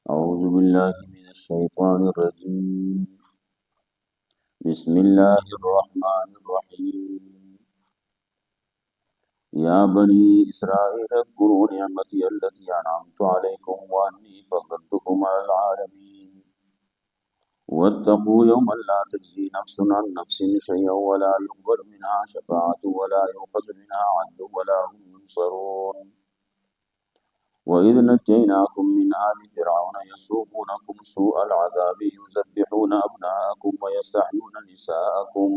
أعوذ بالله من الشيطان الرجيم. بسم الله الرحمن الرحيم. يا بني إسرائيل اذكروا نعمتي التي أنعمت عليكم وأني فضلتكم على العالمين. واتقوا يوما لا تجزي نفس عن نفس شيئا ولا يقبل منها شفاعة ولا يؤخذ منها عدل ولا هم ينصرون. وإذ نجيناكم من آل فرعون يسومونكم سوء العذاب يذبحون أبناءكم ويستحيون نساءكم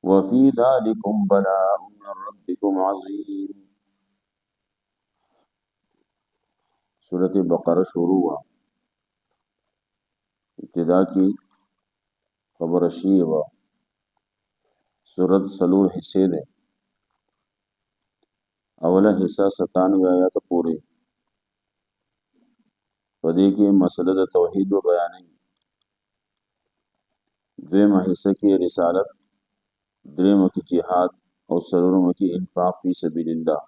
وفي ذلكم بلاء من ربكم عظيم. सूरत बकरा शुरू हुआ। इब्तिदा की खबर शी हुआ। सूरत सलूर हिस्से दे। अवला हिस्सा 97 आयत पूरी। पदे के मसला तौहीद व बयान। द्वेम हिस्सा की रिसालत, द्वेम की जिहाद और सरूरम की इन्फाक फी सबीलिल्लाह।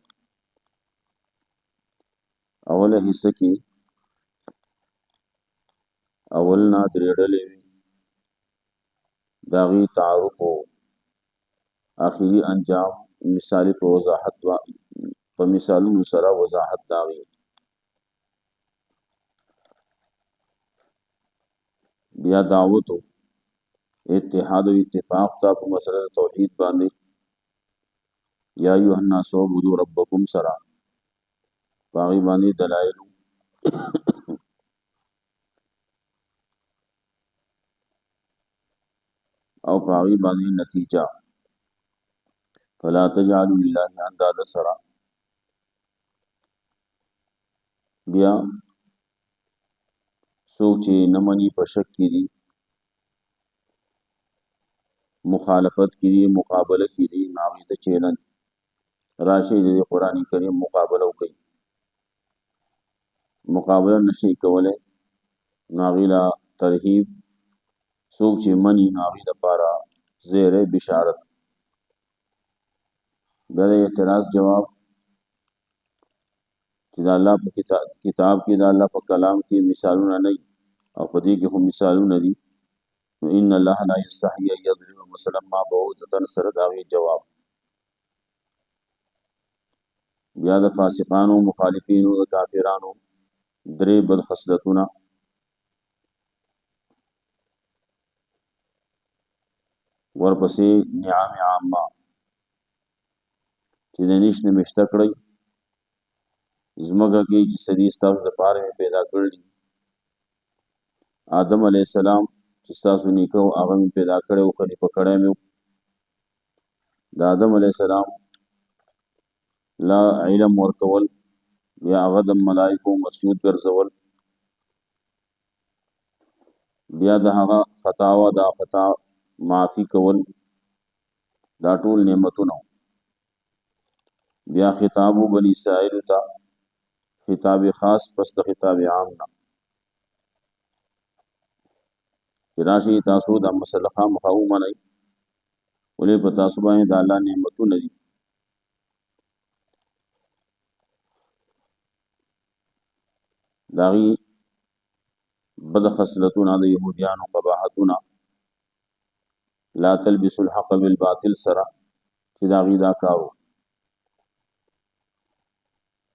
अवला हिस्सा की अवलना द्रेडले दागी तारुफ हो आखिरी अंजाम मिसाली पर वजाहत व मिसालुन सरा वजाहत दागी। बिया दावत हो इत्तिहाद व इत्तिफाक ता पर मसला तौहीद बांधे। या अय्युहन्नास उअ्बुदू रब्बकुम सरा बागी बांधे दलाइल और बागी बांधे नतीजा। फला तजअलू लिल्लाहि अंदादा सरा। बिया सोचे न मनी पर शक की दी, मुखालफत की दी, मुकाबला की दी, नावीद चैलेंज राशि दे कुरान करीम मुकाबला कई मुकाबला नशी कवले नागीला तरहीब सोचे मनी नागीला पारा ज़ेर बिशारत। बड़े एतराज़ जवाब कि अल्लाह पर किताब की अल्लाह पर कलाम की मिसालों न नहीं और खुदी की हम मिसालों न दी। इन अल्लाह ला यस्तही अन यज़रिब मसलन मा बऊज़तन सरदावी जवाब। बियाद फासिकानो मुखालिफीन व काफिरानो दरे बदखसलतुना वरपसे नियाम आम्मा चिदनिश ने मिश्तकड़ी ज़मगा की जिसदी स्तास दपार में पैदा कर ली। आदम अलैहिस्सलाम जिस्तासु निको आगा में पैदा करे वो खलीफा कड़े में आदम अलैहिस्सलाम ला इल्म वर्कवल या आगदम मलाइको मसजूद गर्जवल बिया दहागा खतावा दा खता माफ़ी कवल दा टूल नेमतुना। बिया खिताबु बनी इसराइल था खिताब खास पस्त खिताब आम ना राशि तासु दा मसलखा मखाऊ मनई उले पतासुबा दा अल्लाह नेमतु नदी। दागी बद खसलतुना द यहूदियान कबाहतुना ला तलबिसुल हक़ बिल बातिल सरा कि दागी दा कारो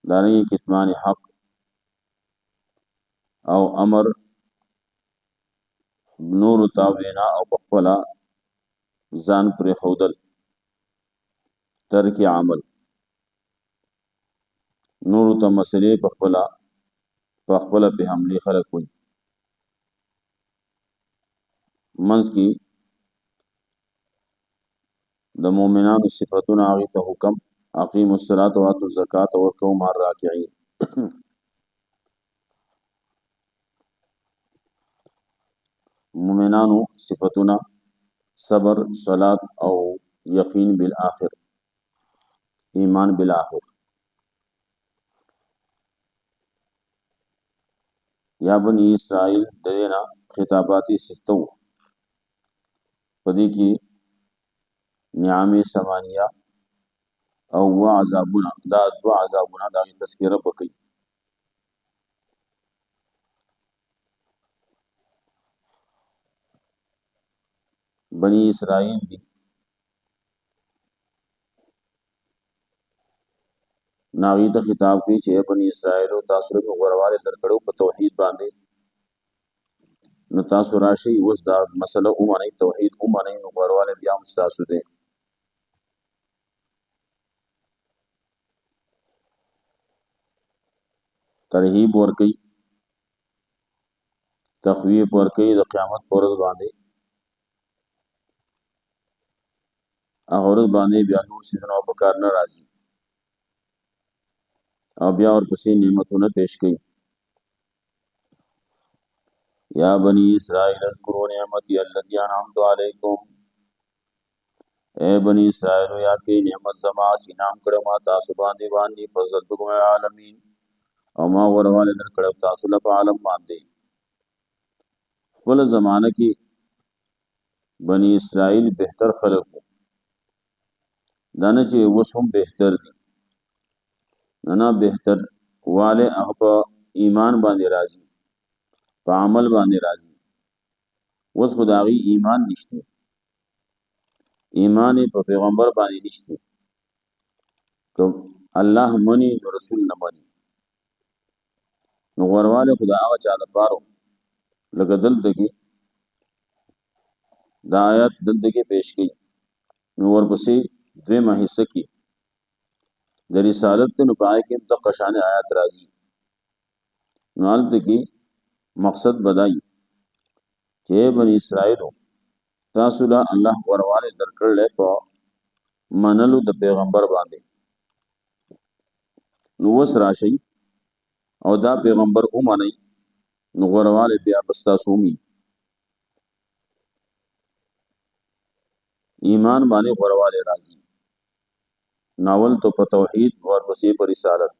दानी कितमान हक और अमर नूर तावेना और पखपला जान पर खौदल तरक अमल नूर त मसले पखपला पखपला पे हमले खलक हुई मंस की द मोमिनान सिफतुन आगी तो हुक्म अकीमुस्सलात व आतुज़ ज़कात व रकऊ मार राकिईन। मोमिनानु सिफतुना सबर सलात और यकीन बिल आखिर ईमान बिल आखिर। या बनी इसराइल देना खिताबाती सित्तों पदी की नियाम समानिया और वह अजाबुना दा की तस्कीर बकई। بنی اسرائیل دي ناغي ته خطاب کوي چې بنی اسرائیل تاسو له غورواله درکړو په توحید باندې نو تاسو راشي اوس دا مسله اومنه توحید اومنه نو غورواله بیا مستاسو دي ترهیب ورکي تخویف ورکي د قیامت پر ورځ باندې هغه ورځ باندې بیا نور سيزونه په کار نه راځي او بیا ورپسې نعمتونه پیش کړي یا بنی اسرائیل اذکروا نعمتي التي انعمت علیکم اے بنی اسرائیل یاد کړئ نعمت زما چې انعام کړم ما تاسو باندې فضلتکم العالمین او ما ورواله درکړم تاسو له عالم باندې خپل زمانہ کې بنی اسرائیل بهتر خلق دانه چې اوس هم بهتر دي نه بهتر والے هغه ایمان باندې راضي په عمل باندې راضي اوس خدایي ایمان نشته ایمان په پیغمبر باندې نشته کوم الله منی رسول نه منی نو ورواله خدای هغه چا د پاره لکه دلته کې دا آیات دلته کې پیش کړي نو ورپسې دویمه حصہ کې د رسالت نو پای کې د قشان آیات راځي نو دلته کې مقصد بدای چې بنی اسرائیل تاسو له الله ورواله درکړل په منلو د پیغمبر باندې نو وس راشي او دا پیغمبر اومني نو ورواله بیا بستا سومي ایمان باندې ورواله راځي ناول تو په توحید ورپسې په رسالت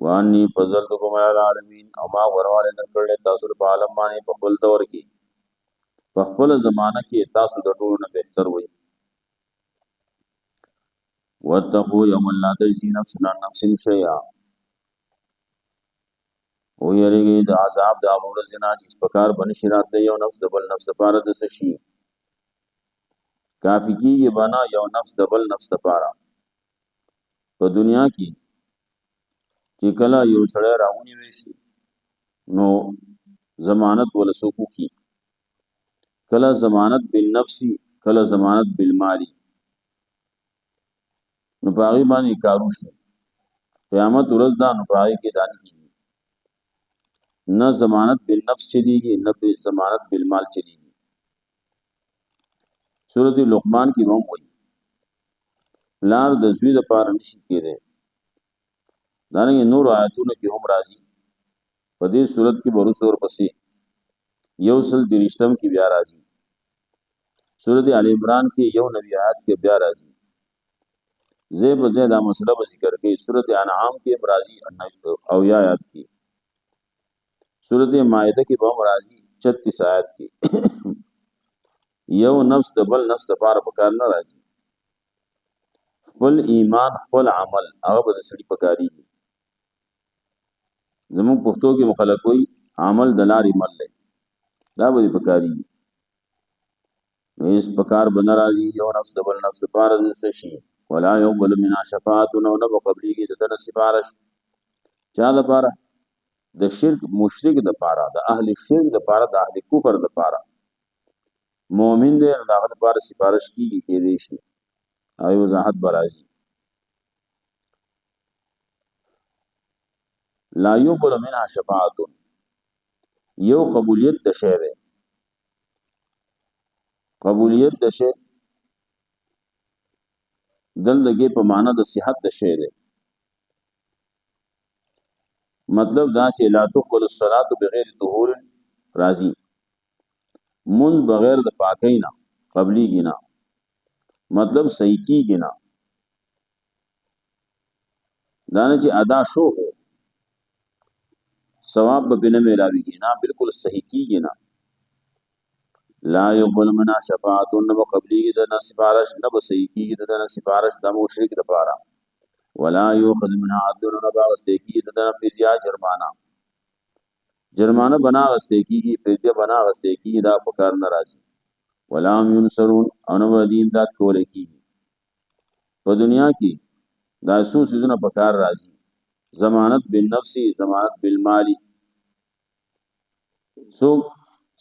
وانی فضلتکم علی العالمین او ما ورواله درکړل تاسو په عالم باندې په خپل دور کې په خپل زمانہ کې تاسو د ټولو نه بهتر وي واتقوا یوم لا تجزی نفس عن نفس شیئا او یریږي د عذاب د امور زنا چې سپکار بنشي راتله یو نفس د بل نفس لپاره د سشي کافی کیږي بنا یو نفس د بل نفس لپاره په دنیا کې چې کله یو سړی راونی وشي نو ضمانت ول سوکو کی کله ضمانت بالنفسي کله ضمانت بالمالي نو باغی باندې کارو شي قیامت ورځ دا نو باغی کې دانی کی نه ضمانت بالنفس چلیږي نه ضمانت بالمال چلیږي سورۃ لقمان کې هم وایي لار د زوی د پاره نشي کېده دانګي نور آیاتونو کې هم راځي په دې صورت کې ورسور پسې یو سل درشتم کې بیا راځي سورۃ ال عمران کې یو نبی آیات کې بیا راځي زیب زیاده مسله ذکر کوي سورۃ انعام کې راځي او یا آیات کې سورۃ مائده کې به راځي 36 آیات کې یو نفس د بل نفس لپاره پکار نه راځي خپل ایمان خپل عمل هغه به سړي پکاري زموږ پښتو کې مخالف وي عمل د لارې مل دی دا به پکاري نو اس پکار بن راځي یو نفس د بل نفس لپاره د شي ولا يقبل منا شفاعت نو نه قبليږي د سفارش چا لپاره د شرک مشرک د پاره د اهل شرک د پاره د اهل کفر د پاره مؤمن دې هغه لپاره سفارش کیږي کې دي شي او وضاحت برازي لا يقبل منها شفاعت یو قبولیت د شی ده قبولیت د شی دلته په معنا د صحت د شی ده مطلب دا چې لا تقبل الصلاه بغیر طهور راضی منز بغیر د پاکی نه قبلی گنا مطلب صحیح کی گنا دانه چې ادا شو ہو ثواب به بنا ملاوی گنا بالکل صحیح کی گنا لا يقبل منا شفاعت نو قبلی د سفارش نو صحیح کی د سفارش د مشرک د پاره ولا يؤخذ منها عدل نو باغسته کی د فدیه جرمانه جرمانه بنا غسته کیږي فدیه بنا غسته کیږي دا په کار نه راځي ولام ينصرون او نو باندې امداد کول کیږي په دنیا کې دا څو سيزونه په کار راځي ضمانت بالنفس ضمانت بالمال څوک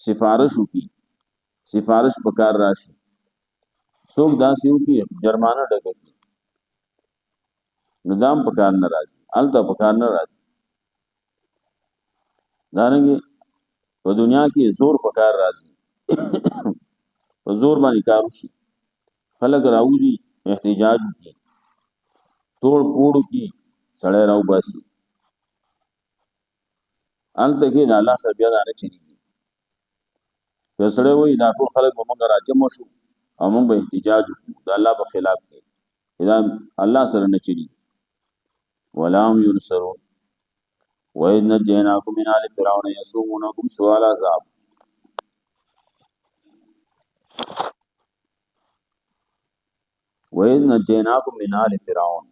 سفارش وکي سفارش په کار راشي څوک داسې وکي جرمانه ډکه کی نظام په کار نه راځي الته په کار نه راځي دارنګه په دنیا کې زور په کار راځي په زور باندې کار وشي خلک راوځي احتجاج وکي توڑ پوڑ کی سړی راو باسي الته کې د الله سره بیا دا نه چلیږي که سړی وایي دا ټول خلک به موږ راجم شو او موږ به احتجاج وکړو د الله په خلاف کې دا الله سره نه چلیږي ولام ينصرون وإذ نجيناكم من آل فرعون يسومونكم سوء العذاب وإذ نجيناكم من آل فرعون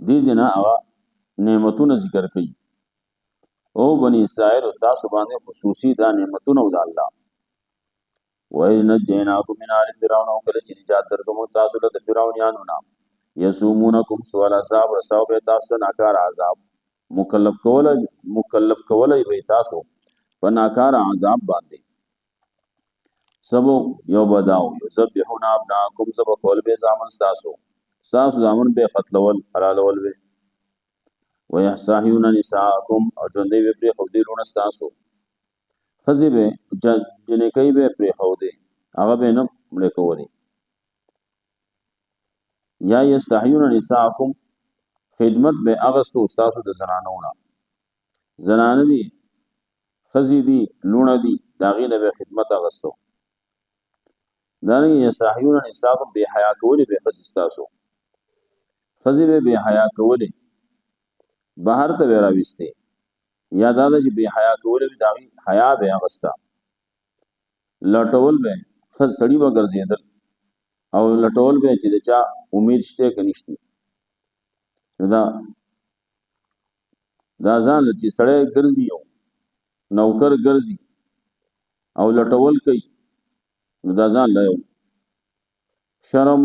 دې جنا نعمتونه ذکر کړي او بني اسرائیل تاسو باندې خصوصي دا نعمتونه د الله وإذ نجيناكم من آل فرعون او کله چې نجات درکوم تاسو له فرعونانو نه یسومونکم سوء العذاب رساو به تاسو ناکار عذاب مکلف کولای به تاسو په ناکار عذاب باندې سبو یو بداو یذبحون ابناکم سبو کول به زامن تاسو زامن به قتلول حلالول به ويحصاحون نساءکم او ژوندې به پرې خو دې لونه تاسو خزی به جنې کوي به پرې خو دې هغه به نه مړ کوي یا یستحیون نساءکم خدمت به اغستو استاسو د زنانه دي خزی دي لونه دي داغې نه به خدمت اغستو دا نه یستحیون نساءکم به حیا کول به خزی استاسو خزی به حیا کول بهر ته راويسته یا دا چې به حیا کول به داغې حیا به اغستا لټول به خز سړی به ګرځیدل او لټول به چې چا امید شته کنيشتي دا ځان چې سړی ګرځي او نوکر ګرځي او لټول کوي دا ځان له شرم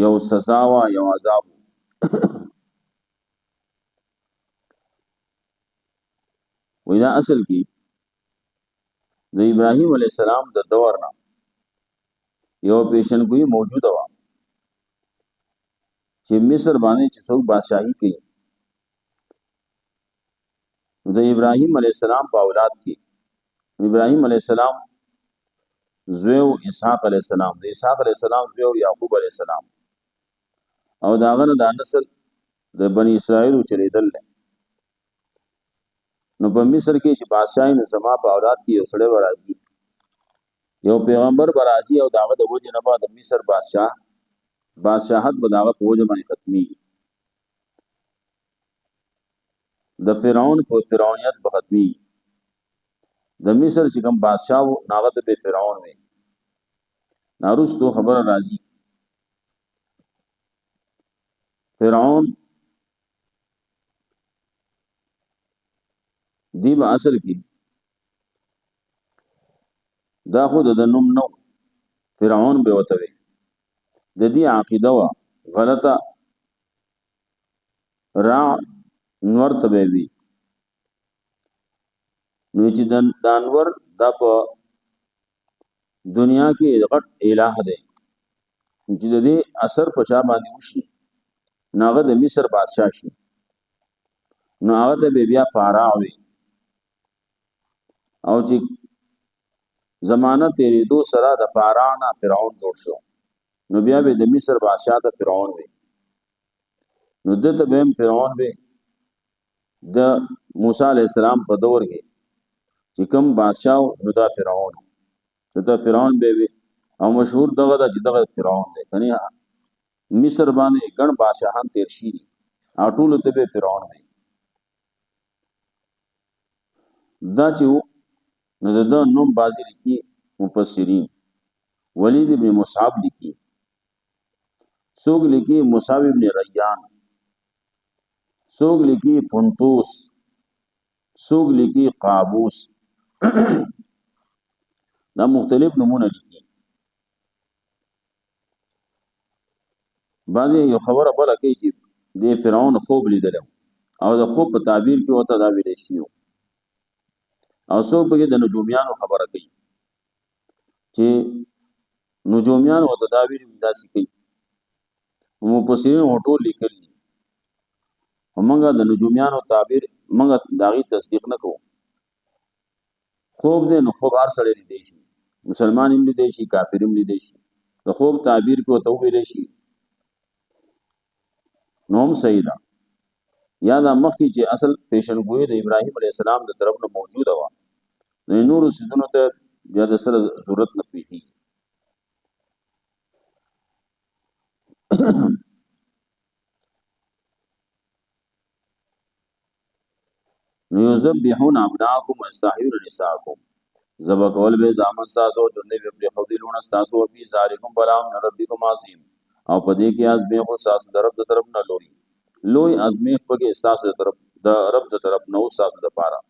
یو سزا وا یو عذاب ودا اصل کې د ابراهیم علی السلام د دور نه یو پیشن کوي موجوده و چې مصر باندې چې څوک بادشاہي کوي د ابراهیم علی السلام په اولاد کې ابراهیم علی السلام زوی اسحاق علی السلام د اسحاق علی السلام زوی یعقوب علی السلام او داغه د نسل د بنی اسرائیل چریدل نو په مصر کې چې بادشاہي نه زما په اولاد کې یو سړی ورازي یو پیغمبر برازي او داغه د وجه نه بعد مصر بادشاہت به داغه په وجه باندې ختمي د فرعون په فرعونیت به ختمي د مصر چې کوم بادشاہ و ناغه به فرعون وي نارستو خبر راځي فرعون دی به اصل کې دا خود د نوم نو فرعون به وته وي د دې عقیده وا غلطه را نور ته وي نو چې د انور د په دنیا کې غټ الہ دی چې د دې اثر په شا باندې وشي ناغه د مصر بادشاہ شي نو هغه ته بیا فارا وي او چې زمانہ تیرې دو سره د فارانا فرعون جوړ شو نو بیا به د مصر بادشاہ ته فرعون وي نو دته به فرعون وي د موسی علی السلام په دور کې چې کوم بادشاہ نو دا فرعون به وي او مشهور دغه د چې دغه فرعون دی کني مصر باندې ګڼ بادشاہان تیر شي اټول ته به فرعون وي دا چې نو د نوم بازی لیکي مفسرین ولید ابن مصعب لیکي څوک لیکي مصعب ابن ریان څوک لیکي فنطوس څوک لیکي قابوس دا مختلف نمونه لیکي. بعضې یو خبره بله کوي چې د فرعون خوب لیدلی او د خوب په تعبیر کې ورته دا ویلی شي او څوک پکې د نجومیانو خبره کوي چې نجومیان ورته دا ویلي داسې کوي. مفسرین ټول لیکلي دي خو موږ د نجومیانو تعبیر موږ د هغې تصدیق نه کوو. خوب دی نو خوب هر سړی لیدی شي، مسلمان هم لیدی شي، کافر هم لیدی شي. د خوب تعبیر کې ورته وویلی شي نو هم صحیح ده. یا دا مخکې چې اصل پیشنګویي د ابراهیم علیه السلام د طرف نه موجوده وه نو نورو څیزونو ته بیا د سره ضرورت نه پېښېږي. نو یذبحون ابناءکم ویستحیون نساءکم، ذبح کول به زامن ستاسو او چونډې به پرېښودې لوڼه ستاسو. وفي ذلکم بلاء من ربکم عظیم، او په دې کې ازمیښت ستاسو د رب د طرف نه لوی ازمیښت پکې ستاسو د رب د طرف نه ستاسو دپاره.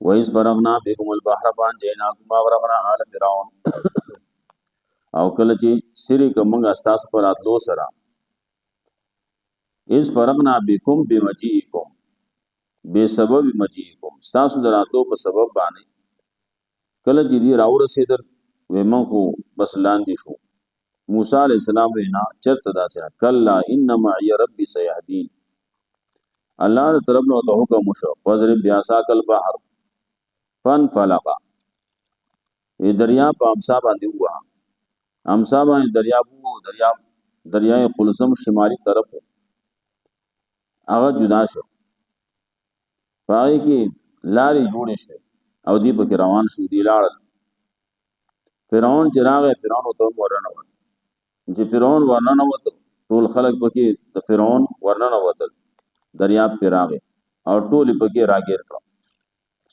وإذ فرغنا بكم البحر فأنجيناكم وأغرقنا آل فرعون، او کله چې سری کومه ستاسو په راتلو سره، إذ فرغنا بكم بمجيئكم، بسبب مجيئكم، ستاسو د راتلو په سبب باندې کله چې دی راورسېدل وې موږ خو بس لاندې شو. موسی علیه السلام وینا چرته داسې کلا ان معي ربي سيهدين، الله د طرف نه ته حکم وشو فضرب بعصاك البحر فانفلق، دریا په امسا باندې ووهه، امسا باندې دریای قلزم شمالي طرف هغه جدا شو، په هغې کې لارې جوړې شوې او دی پکې روان شو. دی لاړل. فرعون چې راغی فرعون ورته هم ورننوت. چې فرعون ورننوت ټول خلک پکې د فرعون ورننوتل، دریاب پې راغی او ټول یې پکې راګیر کړه.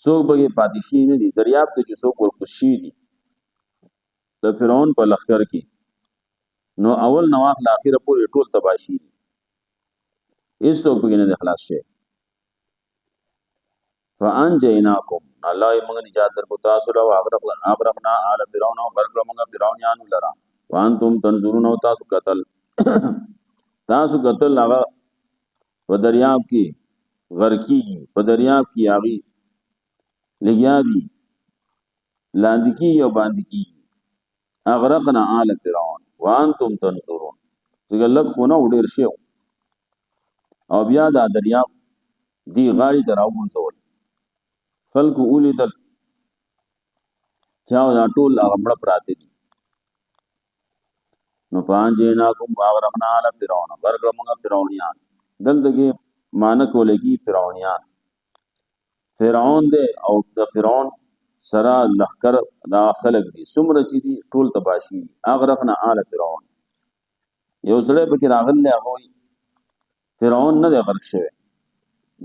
څوک پکې پاتې شوي نه دي. دریاب ته چې څوک ورکوز شوي دي د فرعون په لښکر کې نو اول نه واخله اخره پورې ټول تباه شوي دي، هېڅوک پکې نه دی خلاص شوی. فانجیناکم، الله یې موږ نجات درکړو تاسو له واغرقنا آل فرعون، او غرق کړو موږ فرعونیانو لره. وانتم تنظرون، او تاسو قتل هغه په دریاب کې غرقېږي، په دریاب کې هغې لګیا دي، لاندې کېږي او باندې کېږي. اغرقنا آل فرعون وانتم تنظرون، ځکه لږ خو نه و ډېر شی او بیا دا دریاب دی غاړې ته راوغورځول. خلکو ولیدل چې دا ټول هغه مړه پراته دي. نو فانجیناکم واغرقنا آل فرعون، غرق کړو موږ فرعونیان. دلته کې معنی کولی کی فرعونیان فرعون دی او د فرعون سره لښکر دا خلک دي څومره چې دي ټول تباشي. اغرقنا آل فرعون، یو سړی پکې راغلی هغه وایي فرعون نه دی غرق شوی،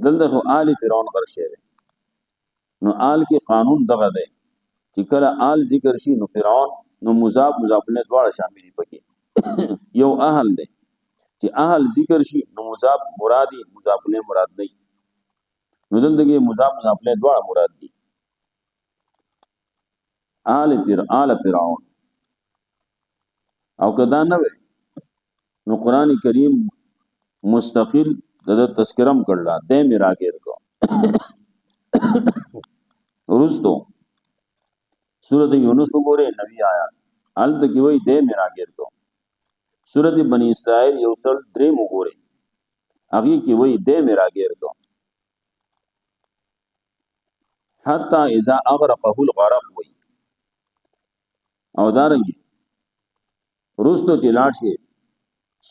دلته خو آل فرعون غرق شوی. نو آل کې قانون دغه دی چې کله آل ذکر شي نو فرعون نو مضاف الیه دواړه شامل دي پکې. یو اهل دی چې اهل ذکر شي نو مضاف مرادي مضاف الیه مراد دی، نو دلته کې مضاف الیه دواړه مراد دي. آل فرعون او کدا نه وي نو قران کریم مستقل د تذکرم کړل د میراګر کو. ورستو سورۃ یونس وګوره 90 آیات ال د کی وای د میراګر کو. سورۃ بنی اسرائیل یو سل درې وګوره هغه کی وای د میراګر کو. حتی اذا اغرقه الغرق وای او دارنګي ورستو چې لاړ شي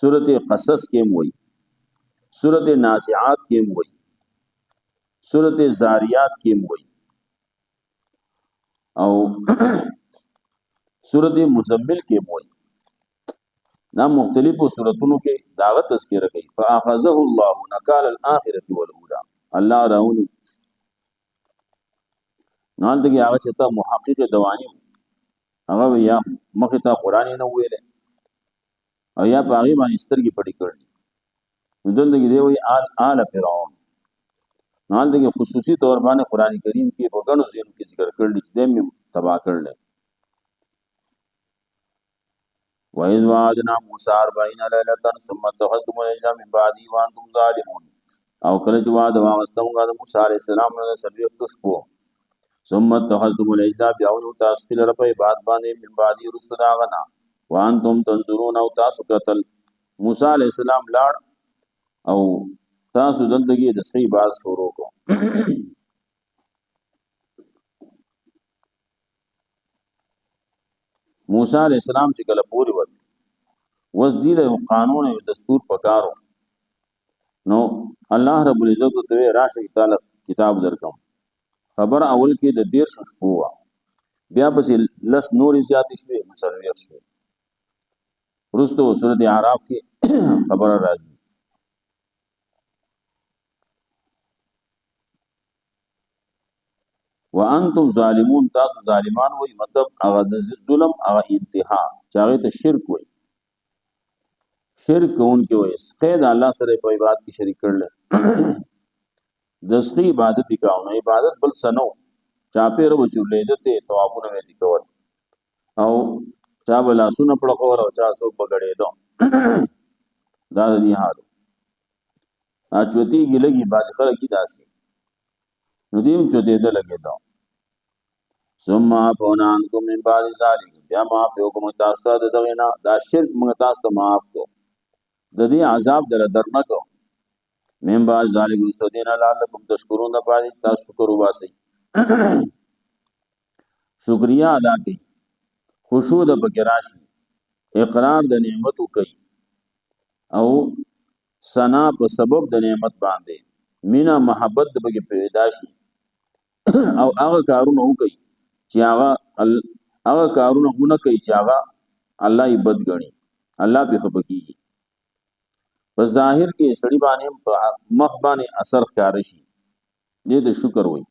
سورۃ قصص کې وای، سورۃ نازعات کې وای، سورۃ زاریات کې وای او سورۃ مزمل کې وای. دا مختلفو سورتونو کې داغه تذکرہ کوي. فاخذه الله نکال الاخرة والاولى، الله راونی نال دغه هغه چې ته محقق دوانی هغه یا مخه ته قران نه ویل او یا په هغه باندې سترګې پټې کړې. نو دلته دی وی آل فرعون حال دغه خصوصي طور باندې قران کریم کې په غنو ځینو کې ذکر کړل چې دیم تبا کړل. وَإِذْ وَعَدْنَا مُوسَىٰ 40 لَيْلَةً ثُمَّ اتَّخَذْتُمُ الْعِجْلَ مِن بَعْدِهِ وَأَنْتُمْ ظَالِمُونَ. او کله چې وعده واغسته موږ د موسی علیه السلام نه 40 شپو ثم اتخذتم العجل بیا ونو تاسو کې لره په عبادت باندې من بعد رسل داغنا وانتم تنظرون او تاسو قتل موسی علیه السلام لاړ او تاسو دلته د صحیح بات شروع کو. موسی علیه السلام چې کله پوری ود وس دی له قانون او دستور پکارو نو الله رب العزت ته راشه تعالی کتاب درکم خبر اول کې د 13 شپو بیا پسې لس نور زیات شوي مسلویت شوي ورستو سورۃ اعراف کې خبر راځي. وانتم ظالمون تاسو ظالمان وای مطلب هغه ظلم هغه انتها چاغه ته شرک وای شرک کون کې وای قید الله سره په عبادت کې شریک کړل د سخی عبادت کاونه عبادت بل سنو چا پیر و چولې دته توابونه وې کول او چا بلا سونه پړ کول او چا سو بغړې دو دا دی حال اچوتی ګلګي باز خلک کی داسي نو دیم چوتې ده لګې دا ثم عفونا عنكم من بعد ذلك بیا ما په کوم تاسو ته دغه نه دا شرک موږ تاسو ته معاف کو د دې عذاب دل درنکو من بعد ذلك مستدین لعلکم تشکرون د پاره تاسو شکر وباسئ شکریا ادا کړئ خشوع د بګراشي اقرار د نعمت کوي او ثنا په سبب د نعمت باندې مینا محبت د بګ پیدا شي او هغه کارونه کوي چې هغه کارونه غونه کوي چې هغه الله یې بد غني الله به خپکیږي په ظاهر کې سړی باندې مخ باندې اثر ښکار شي دې د شکر وای.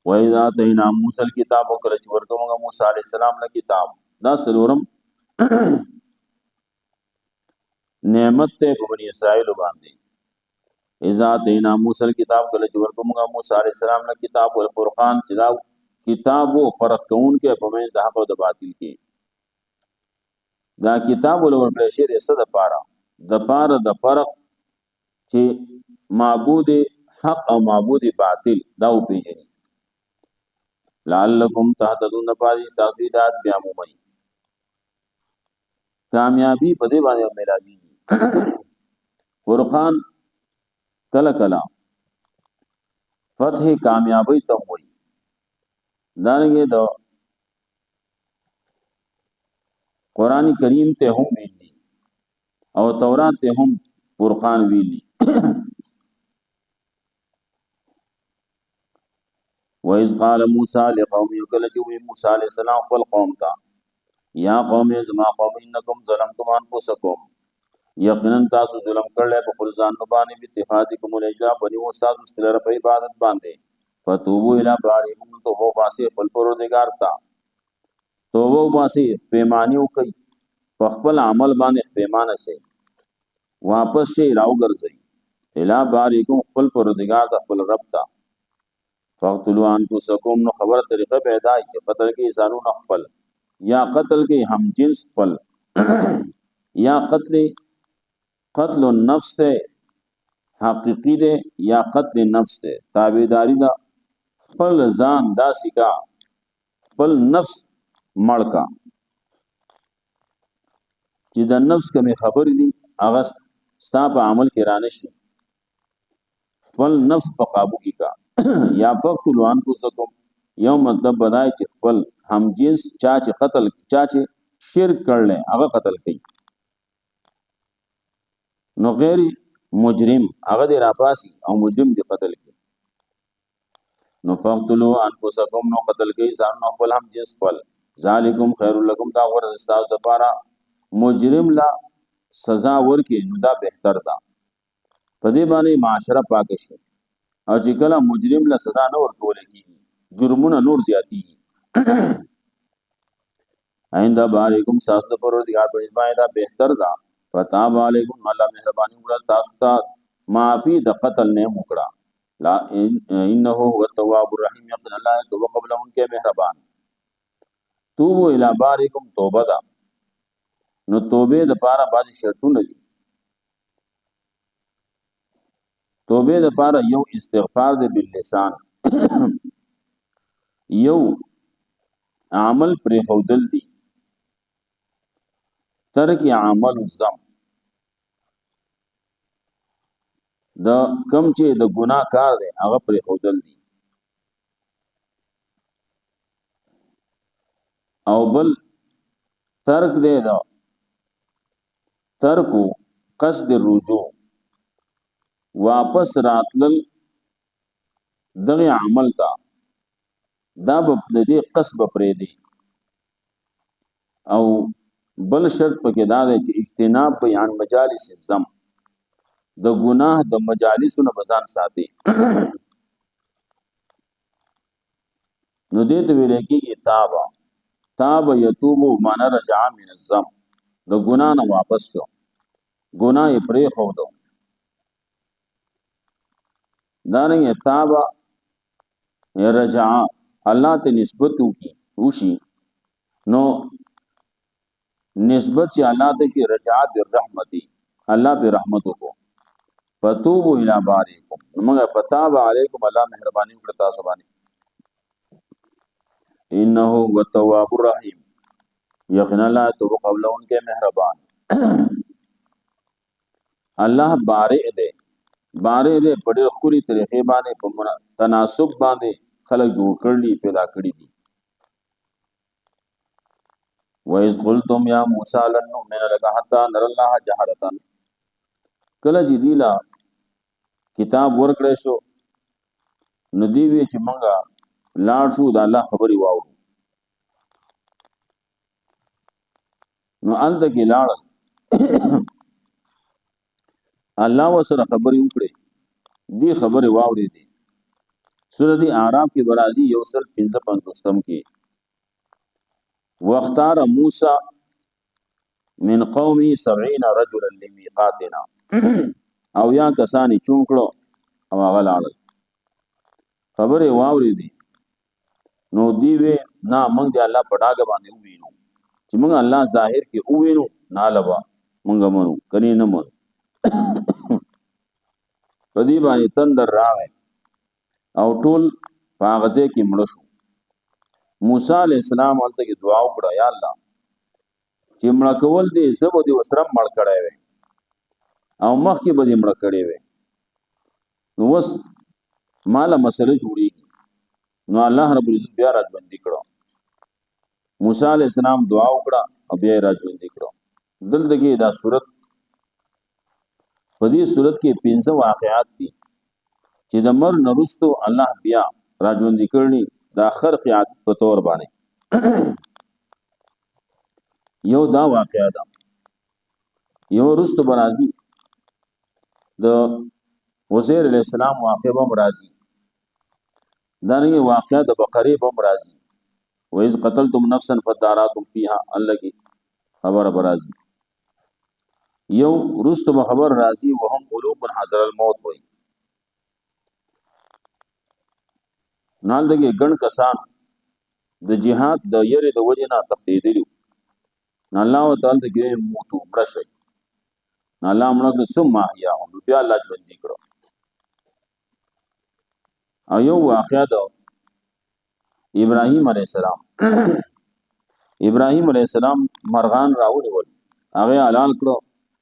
وَإِذَا آتَيْنَا مُوسَى الْكِتَابَ وَكَلَّ چورته موږ موسی علیہ السلام له کتاب دا سلورم نعمت ته په بنی اسرائیل باندې. اذا آتَيْنَا مُوسَى الْكِتَابَ کله چورته موږ موسی علیہ السلام له کتاب او فرقان چې دا کتاب او فرق کون کې په مې د حق او د باطل کې دا کتاب ولور کړی شی د صد پاره د فرق چې معبود حق او معبود باطل دا او پیژني لعلکم تهتدون پاری تاسیدات بیا مومي کامیابی په دې باندې ملایي فرقان کله کله فتح کامیابی تم وي دانګه د قرآن کریم ته هم ویلي او تورات ته هم فرقان ویلي. وَإِذْ قَالَ مُوسَى لِقَوْمِهِ وَكَلَّ مُوسَى علیہ السلام خپل قوم ته یا قوم زما قوم انکم ظلمتم انفسکم یقینا تاسو ظلم کړل په خپل ځان باندې په اتخاذکم العجل بني استاد سره په عبادت باندې فتوبوا الی بارئکم توبه واسي خپل پروردگار ته توبه واسي پیمانه وکي په خپل عمل باندې پیمانه شي واپس شي راو ګرځي الی بارئکم خپل پروردگار ته خپل رب ته فقتلوا انفسکم نو خبر طریقه پیدا چې قتل کې انسانونو خپل یا قتل کې هم جنس خپل یا قتل النفس ته حقیقی ده یا قتل نفس ته تابعداري دا خپل ځان داسې کا خپل نفس مړکا چې د نفس کمی خبر دي هغه ستا په عمل کې رانه شي خپل نفس په قابو کې کا یا فقتلوا انفسکم یو مطلب بدای چې خپل هم جنس چا چې قتل چا چې شرک کړل هغه قتل کوي نو غیر مجرم هغه دی راپاسي او مجرم دی قتل کوي نو فقتلوا انفسکم نو قتل کوي ځان نو خپل هم جنس خپل ذالکم خیر لکم دا غوړ استاد د پاره مجرم لا سزا ورکي نو دا بهتر ده په دې باندې معاشره پاک شي او چې کله مجرم له سزا نه ورکول کیږي جرمونه نور زیاتی آئنده باریکم ساست پروردگار پر باندې دا بهتر ده فتاب علیکم الله مهرباني وکړه تاسو ته معافی د قتل نه مکړه لا انه هو التواب الرحیم یقینا الله توبه قبل ان کے مهربان توبو الی بارکم توبه دا نو توبه د پاره بعض شرطونه دي توبه د پاره یو استغفار دی باللسان یو عمل پر خودل دی ترک عمل الذنب د کم چې د ګناه کار دی هغه پر خودل دی او بل ترک دی دا ترکو قصد الرجوع واپس راتلل دغه عمل تا دا به د دې قصب پرې دی او بل شرط پکې دا دی چې اجتناب بیان مجالس الذم د ګناه د مجالسو نه بزان ساتي نو دې ته ویل کېږي تاب یتوب معنا رجع من الذم د ګناه نه واپس شو ګناه یې پرې خو دو دا نه تاب یا رجع الله ته نسبت وشي نو نسبت چې الله ته شي رجع بالرحمتي الله به رحمت کو فتوبوا الى بارئکم موږ فتاب علیکم الله مهرباني وکړه تاسو باندې انه هو التواب الرحیم یقینا الله توبه قبل ان کے مهربان الله بارئ دے په ډېر خوري طریقې باندې په تناسب باندې خلق جوړ کړلی پیدا کړی دي وَإِذْ قُلْتُمْ يَا مُوسَى لَن نُؤْمِنَ لَكَ حَتَّى نَرَى اللَّهَ جَهْرَةً کله چې دیلا کتاب ورکړې شو نو دی وی چې مونږه لاړ شو د الله خبري واورو نو انده کې لاړ الله وسره خبري وکړي دی خبري واوري دي سورۃ اعراف کې برازي یو سل 55 کې واختار موسی من قومي 70 رجلا لميقاتنا او یا کسانی چونکړو او هغه لاړل خبره واوري دي نو دی وی نا مونږ دی الله پډاګ باندې وینو چې مونږ الله ظاهر کې وینو نالبا مونږ مونږ کني نه مونږ پدی باندې تندر راغی او ټول پاغزه کې مړ شو موسی علی السلام ولته کې دعا وکړه یا الله چې مړ کول دې زبو دې وسرم مړ کړای وي او مخ کې به دې مړ کړی وي نو وس مالا مسله جوړیږي نو الله رب العزت بیا راځوندې کړو موسی علی السلام دعا وکړه او بیا راځوندې کړو دلته کې دا صورت په دې صورت کې 15 واقعات دي چې د مر نرستو الله بیا راځوندې کړنی دا خرقیات په تور باندې یو دا واقعا ده یو رستو برازي د وزیر علیہ السلام واقع بم راضی دانه واقع د بقره بم راضی و اذ قتلتم نفسا فداراتم فيها الله کی خبر برازی یو رستو خبر راضی وهم قلوب حذر الموت وای نال دغه ګڼ کسان د جهاد د یری د وجنا تختیدلی الله تعالی دغه موتو برشي الله موږ سم ماهیا هم بیا الله ژوند کړو او یو واقعا ده ابراهیم علیه السلام ابراهیم علیه السلام مرغان راوړل هغه حلال کړو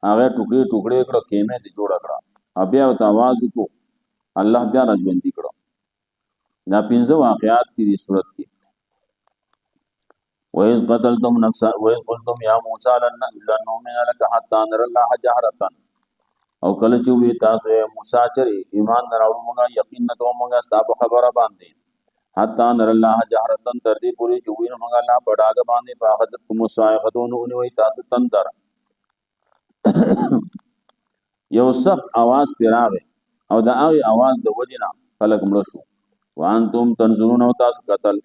هغه ټوکړي ټوکړي کړو کېمه دي جوړ کړه بیا ته आवाज وکړو الله بیا را ژوند کړو دا 15 واقعات دي صورت کې وَإِذْ قَتَلْتُمْ نَفْسًا وَإِذْ قُلْتُمْ يَا مُوسَى لَن نُؤْمِنَ لَكَ حَتَّى نَرَى اللَّهَ جَهْرَةً او کله چې وی تاسو موسی چرې ایمان دراوړو موږ یقین نه کوو موږ ستاسو خبره باندې حتی نر الله جهرة تر دې پوری چې وینو موږ الله پډاګ باندې په حضرت مصاحبتونو وی تاسو تندر یو سخت आवाज پیراوي او دا هغه आवाज د وجنا خلق مړ شو وانتم تنظرون او تاسو قتل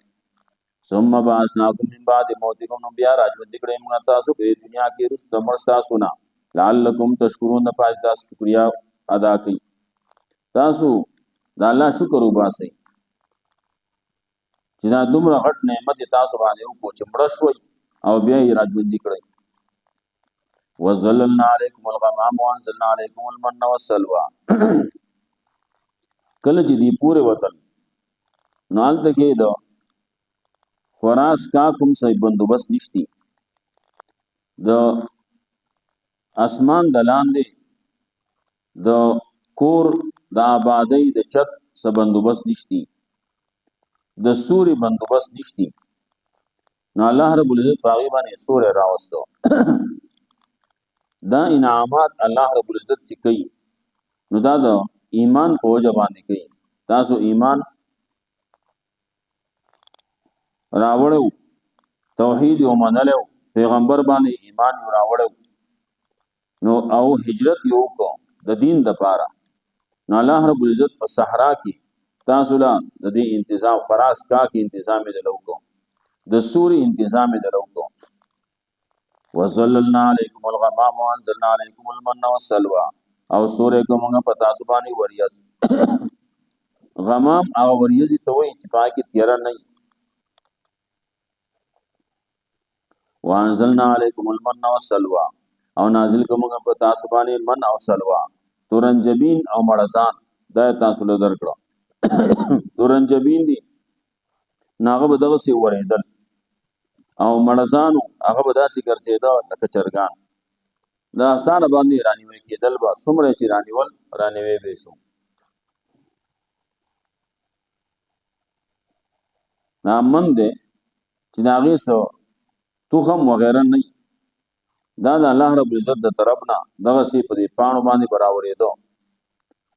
ثم بعثناكم من بعد موتكم بیا راځوندې کړې موږ تاسو په دنیا کې رس د مرستا سنا لعلکم تشکرون پاج تاسو شکریا ادا کړئ تاسو د الله شکر وباسئ چې دا دومره غټ نعمت تاسو باندې وکړو چې مړه شوي او بیا یې راژوندي کړئ. وظللنا علیکم الغمام وانزلنا علیکم المن والسلوى. کله چې دی پورې وطن نو هلته کې د خوراک کا کوم څه بندوبست نشتی، د اسمان د لاندې د کور د آبادی د چت څه بندوبست نشتی، د سوري بندوبست نشتی. نو الله رب العزت باغی باندې سوري راوستو. دا انعامات الله رب العزت چې کوي نو دا د ایمان په وجه باندې کوي. تاسو ایمان راوړو، توحید یو منلو، پیغمبر باندې ایمان یو راوړو نو او هجرت یو کو د دین د پاره، نو الله رب العزت په صحرا کې تاسو لا د دې تنظیم فراس کا کې تنظیم دلو کو، د سوري تنظیم دلو کو. وظللنا علیکم الغمام وانزلنا علیکم المن والسلوى. او سورې کومه په تاسو باندې وریاس غمام او وریاس ته وایي چې پاکي تیار نه. وانزلنا علیکم المن والسلوى. او نازل کومه په تاسو باندې من او سلوى، تورنجبین او مړزان دا تاسو له درکړو. تورنجبین دي ناغه به دغه سی ورېدل او مړزانو هغه به داسې ګرځېده لکه چرګان. دا اسانه باندې رانیوي کېدل به څومره چې رانیول رانیوي به شو. نامن دی چې د هغې څه تخم وغیره نه، دا د الله رب العزت د طرف نه دغسې په دې پاڼو باندې به راورېده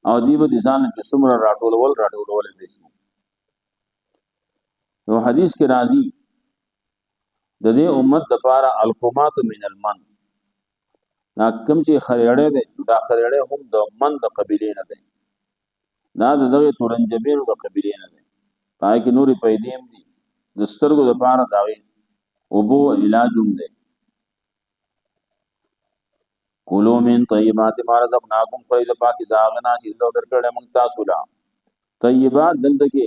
او دوی به د ځان چې څومره راټولولی به شو. یو حدیث کې راځي د دې امت دپاره القمات من المن، دا کوم چې خریړی دی دا خریړی هم د من د قبیلې نه دی، دا د دغې تورنجبینو د قبیلې نه دی. په هغې کې نورې پیدې هم دي، د سترګو دپاره د هغې اوبو علاج هم دی. کلوا من طیبات ما رزقناکم، خورئ د پاکیزه هغه نه چې زه درکړی موږ تاسو له. طیبات دلته کې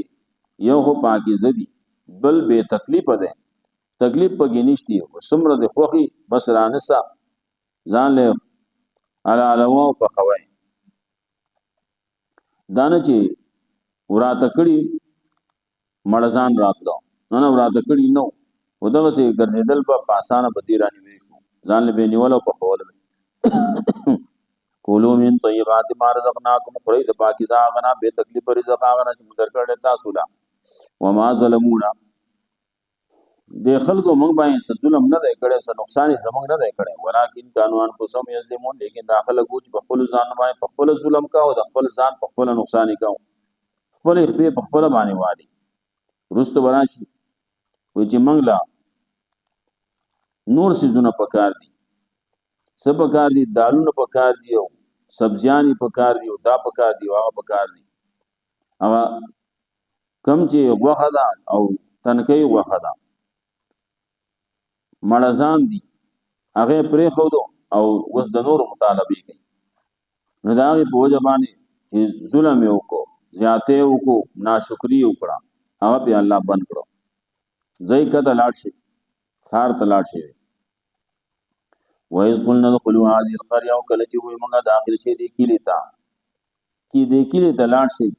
یو خو پاکیزه دي، بل بې تکلیفه دی، تکلیف پکې نشتی، څومره د خوښي بس رانسه ځان له حلالوه او پخوئ. دا نه چې وراته کړي مړزان راتلو، نه وراته کړي نو خو دغسې ګرځېدل به په اسانه په دې رانیوی شو، ځان له بې نیول او پخول. کولو من طیبات ما رزقناکم، خورئ د پاکیزه هغه نه بې تکلیفه رزق هغه نه چې موږ درکړی تاسو له. وما ظلمونا، د خلکو موږ باندې څه ظلم نه دی کړی، څه نقصان یې زموږ نه دی کړی، ولکن کانوا انفسهم یظلمون، لیکن دا خلک و چې په خپلو ځان باندې په خپله ظلم کوو، د خپل ځان په خپله نقصان یې کوو، خپلې خپې په خپله باندې والي. وروسته به راشي وایي چې موږ له نور څیزونه پکار دي، څه پکار دي؟ دالونه پکار دي او سبزیان یې پکار دي او دا پکار دي او هغه پکار دي. هغه کم چې غوښه ده او تنکۍ غوښه ده مړزان دي هغې پرېښودو او اوس د نورو مطالبې کوي. نو د هغې په وجه باندې چې ظلم یې وکړو، زیاتی یې وکړو، ناشکري یې وکړه، هغه پې الله بند کړو. ځئ کته لاړ شئ، ښار ته لاړ شئ. وإذ قلنا ادخلوا هذه القرية، او کله چې وایي موږ داخل شئ دې کلي ته، چې دې کلي ته لاړ شئ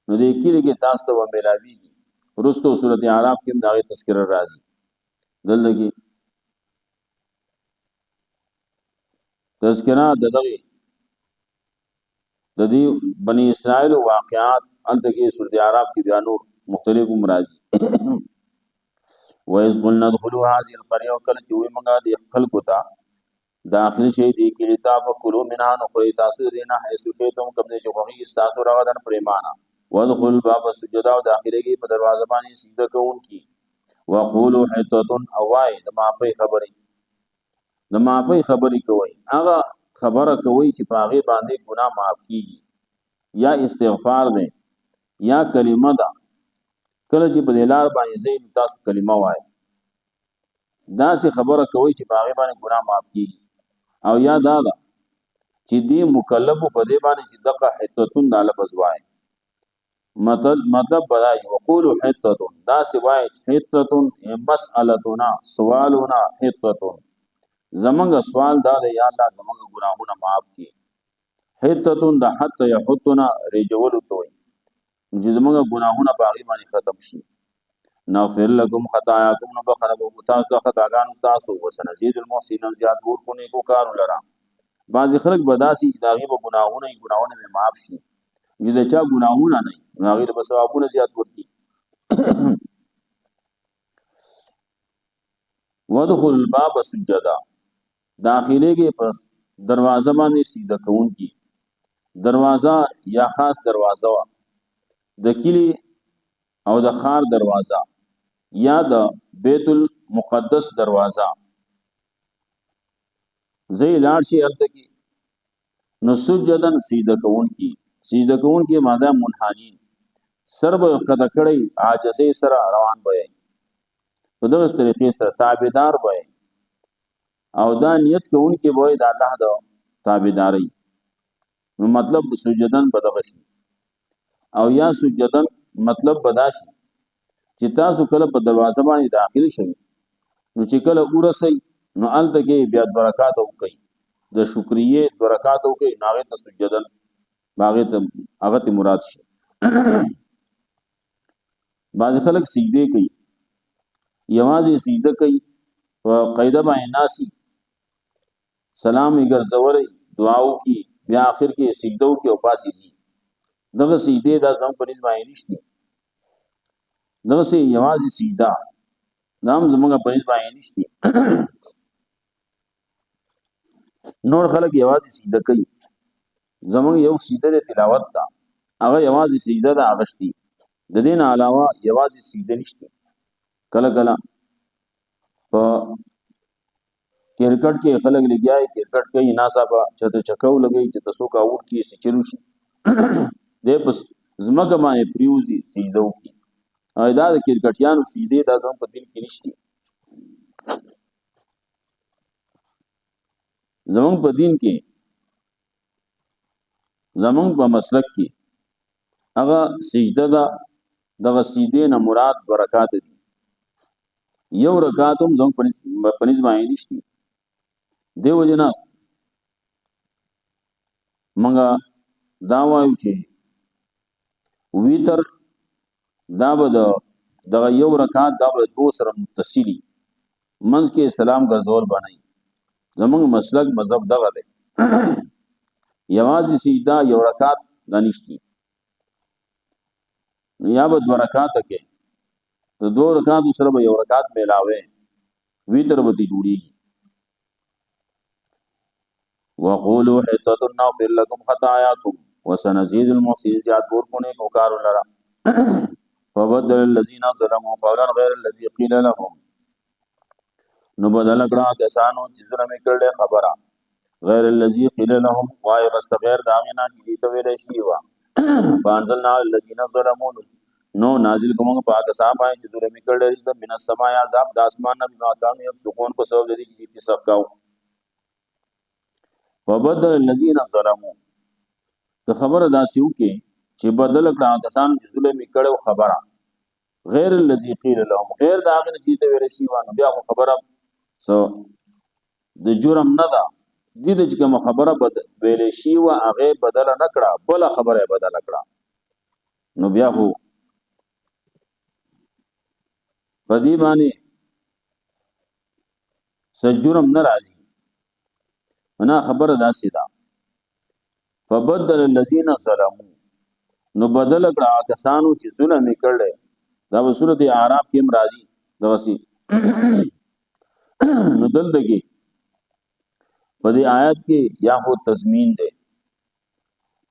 نو دې کلي کې تاسو ته به میلاویږي. وروسته سورت اعراف کې هم د هغې تذکره راځي. دلته کې تذکره د دغې د دې بني اسرائیلو واقعات هلته کې سورت اعراف کې بیا نور مختلف هم راځي. وإذ قلنا ادخلوا هذه القرية، او کله چې وایي موږ دې خلکو ته داخل شئ دې کلي ته، فکلوا منها، نو خورئ تاسو د دې نه حیث شئتم، کوم ځای چې خوښېږي ستاسو رغدن پرېمانه. وادخلوا الباب سجدا، او داخلېږئ په دروازه باندې سجده کوونکي. وقولوا حطة، او وایئ د معافۍ خبرې، د معافۍ خبرې کوئ، هغه خبره کوئ چې په هغې باندې ګناه معاف کېږي، یا استغفار دی یا کلمه ده. کله چې په دې لار باندې ځئ نو تاسو کلمه وایئ، داسې خبره کوئ چې په هغې باندې ګناه معاف کېږي. او یا دا ده چې دی مکلف په دې باندې چې دغه حتتون د لفظ وای مطلب بدای وقول حتتون دا سوای حتتون مسالتنا سوالنا حتتون زمنګ سوال دا دی یا الله زمنګ ګناهونه معاف کړي حتتون د حت یحتنا رجول توي چې زمنګ ګناهونه باغی باندې ختم شي نغفر لكم خطاياكم نبخنا بمتاز د خطاګان تاسو وسنزيد المحسنين زیات ور کو نیکو کار لرا بعض خلک بداسي چې داغي په ګناهونه مې معاف شي چې دا چا ګناهونه نه هغه به ثوابونه زیات ورکړي ودخل الباب سجدا داخله کې پس دروازه باندې سیده کون کی دروازه یا خاص دروازه وا د کلی او د خار دروازه یا د بیت المقدس دروازه زی لار شي الته کی نو سجدن سیده کون کی ماده منحنین سر به کده کړی عاجزه سره روان وي په دغه طریقې سره تابعدار وي او دا نیت کون کی وای د الله د تابعداري نو مطلب سجدن بدغشي او یا سجدن مطلب بداشي چې تاسو کله په دروازه باندې داخل شئ نو چې کله ورسئ نو الته کې بیا د برکات او کوي د شکرې برکات او کوي ناغه ته سجدن باغه ته هغه ته مراد شي بعض خلک سجده کوي یوازې سجده کوي په قاعده باندې ناسي سلام یې ګرځوري دعاو کی بیا اخر کې سجدو کې او پاسي زی دغه سجده د ځم په نسبت باندې نشته دغه سي یوازې سجدا نام زموږه په نسبت باندې نشته نور خلک یوازې سجده کوي زموږ یو سجده تلاوت تا هغه یوازې سجده د اغشتي د دین علاوه یوازې سجده نشته کله کله په کرکټ کې خلک لګیاي کرکټ کوي ناصابه چته چکو لګي چې تاسو کا وټ کې سچلو شي د پس زمګه باندې پریوزي سجدو کې دا د کرکټیانو سجده د ځم په دین کې نشته زمون په دین کې زمون په مسلک کې هغه سجده دا دغه سجده نه مراد برکات دي یو رکعت هم زمون په نسبت باندې نشته دیو جناس منګه دا وایو چې ویتر دا به دغه یو رکعت دا به دو سره متصلی منځ کې سلام ګرځول بنئ زمونږ مسلک مذهب دغه دی یوازې سجدا یو رکعت دانشتي یا به دو رکعت کې د دو رکعت سره به یو رکعت ملاوي ویتر به دی جوړیږي وقولوا حتة نغفر لكم خطاياكم وسنزيد المحسنين زیات ور کو نیکو کار لرا فبدل الذين ظلموا قولا غير الذي قيل لهم نو بدل کړه کسانو چې ظلم کړل خبره غیر الذي قيل لهم وای بس غیر داغینا چې دې ته ویل شي وا فانزلنا الذين ظلموا نو نازل کوم په کسان باندې چې ظلم کړل رزق من السماء عذاب د اسمان نه بما كانوا يفسقون په سبب دې چې دې سبقاو فبدل الذين ظلموا که خبره داسیو کې چې بدل کړه کسان چې ظلم کړو خبره غیر الذي قيل لهم غیر داغینا چې ته ویل شي وا بیا خبره سو د جرم نه ده د دې چې کوم خبره ویلې شي او هغه بدل نه کړه بل خبره بدل کړه نو بیا هو پدی باندې سجرم ناراضي انا خبره داسې ده فبدل الذين ظلموا نو بدل کړه کسانو چې ظلم کړل دا په سورته اعراف کې مرাজি دغسی نو دلته په دې آیات کې یا هو تضمین ده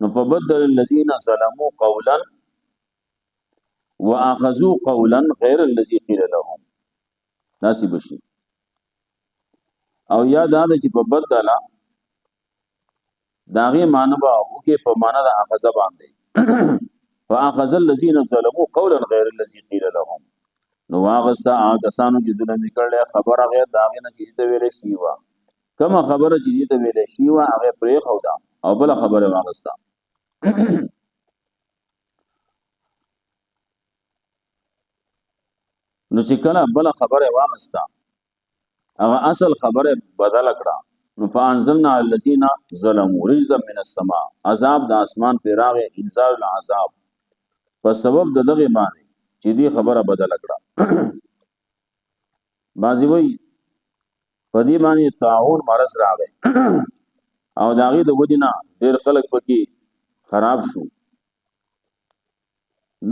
نو فبدل الذين ظلموا قولا واخذوا قولا غير الذي قيل لهم ناسب شي او یا دا چې په بدل داغه معنی با او کې په معنی د اخذ باندې فاخذ الذين ظلموا قولا غير الذي قيل لهم نو واغستا کسانو چې ظلم کړل خبره غیر داغه نه چې ته ویل شي وا کومه خبره چې دې ته ویلې شي وا هغه پرې خو دا او بل خبره واغستا نو چې کله بل خبره واغستا هغه اصل خبره بدل کړه نو فانزلنا الذين ظلموا رجزا من السماء عذاب د اسمان پر راغې انزال العذاب په سبب د دغه باندې چې دې خبره بدل کړه بازی وای په دې باندې طاعون مرض راغی او داغه د وجنه ډیر خلک پکې خراب شو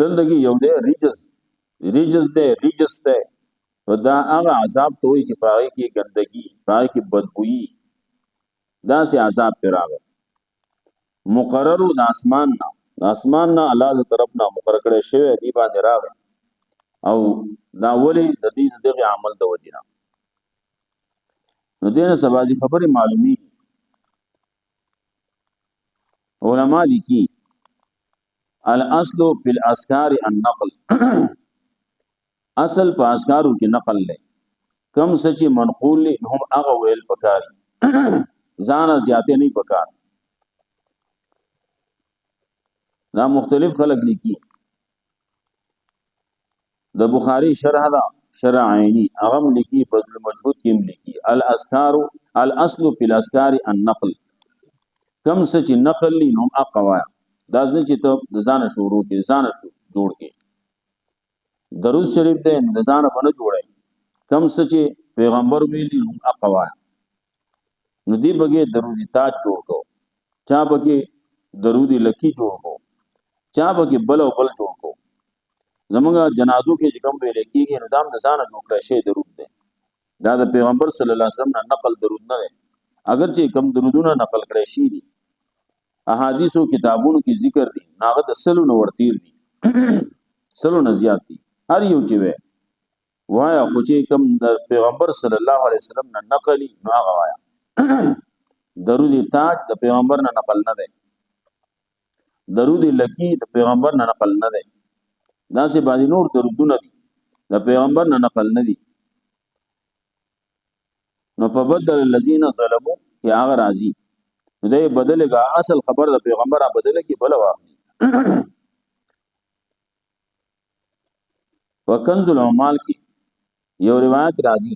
دلته یو دی ریجز ده دا هغه عذاب ته وي چې پاره کې ګندګي پاره کې بدبوئی دا سي عذاب پر راغی مقرر د اسمان نه الله تعالی طرف نه مقرر کړی شوی دی باندې راغی او دا ولی د دې دغه عمل د وجنه نو دینه سبازي خبره معلومي علماء لیکي الاصل فی الاسکار النقل اصل په اسکارو کې نقل لې کم سچي منقول له هم هغه ویل پکار ځان زیاته نه پکار دا مختلف خلق لیکي د بخاری شرح دا شرع عینی اغم لیکي فضل مجهود کې لیکي الاسکار الاصل فی الاسکار النقل کم سچ نقل لینم اقوا دا ځنه چې ته د ځان شروع کې ځان جوړ کې درود شریف دې د ځان باندې جوړای کم سچ پیغمبر ویلی نم اقوا نو دی بګه درودی تاج جوړ کو چا بګه درودی لکی جوړ کو چا بګه بل او بل جوړ کو زمونږ جنازو کې چې کوم ویل کېږي نو دام د ځان جوړ کړی شی درود دی دا د پیغمبر صلی الله علیه وسلم نه نقل درود نه دی اگر چې کوم درودونه نقل کړی شي دي احادیثو کتابونو کې ذکر دي ناغه د سلو نو ورتیر دي سلو نه زیات دي هر یو چې وای وایا خو چې کوم د پیغمبر صلی الله علیه وسلم نه نقلی نو هغه وایا درود تاج د پیغمبر نه نقل نه دی درود لکی د پیغمبر نه نقل نه دی دا سه باندې نور درودونه دي د پیغمبر نه نقل نه دي نو فبدل الذين ظلموا کی هغه راضی نو دې بدلګه اصل خبر د پیغمبر بدله کی بل واخلي وکنز العمال کی یو روایت راضی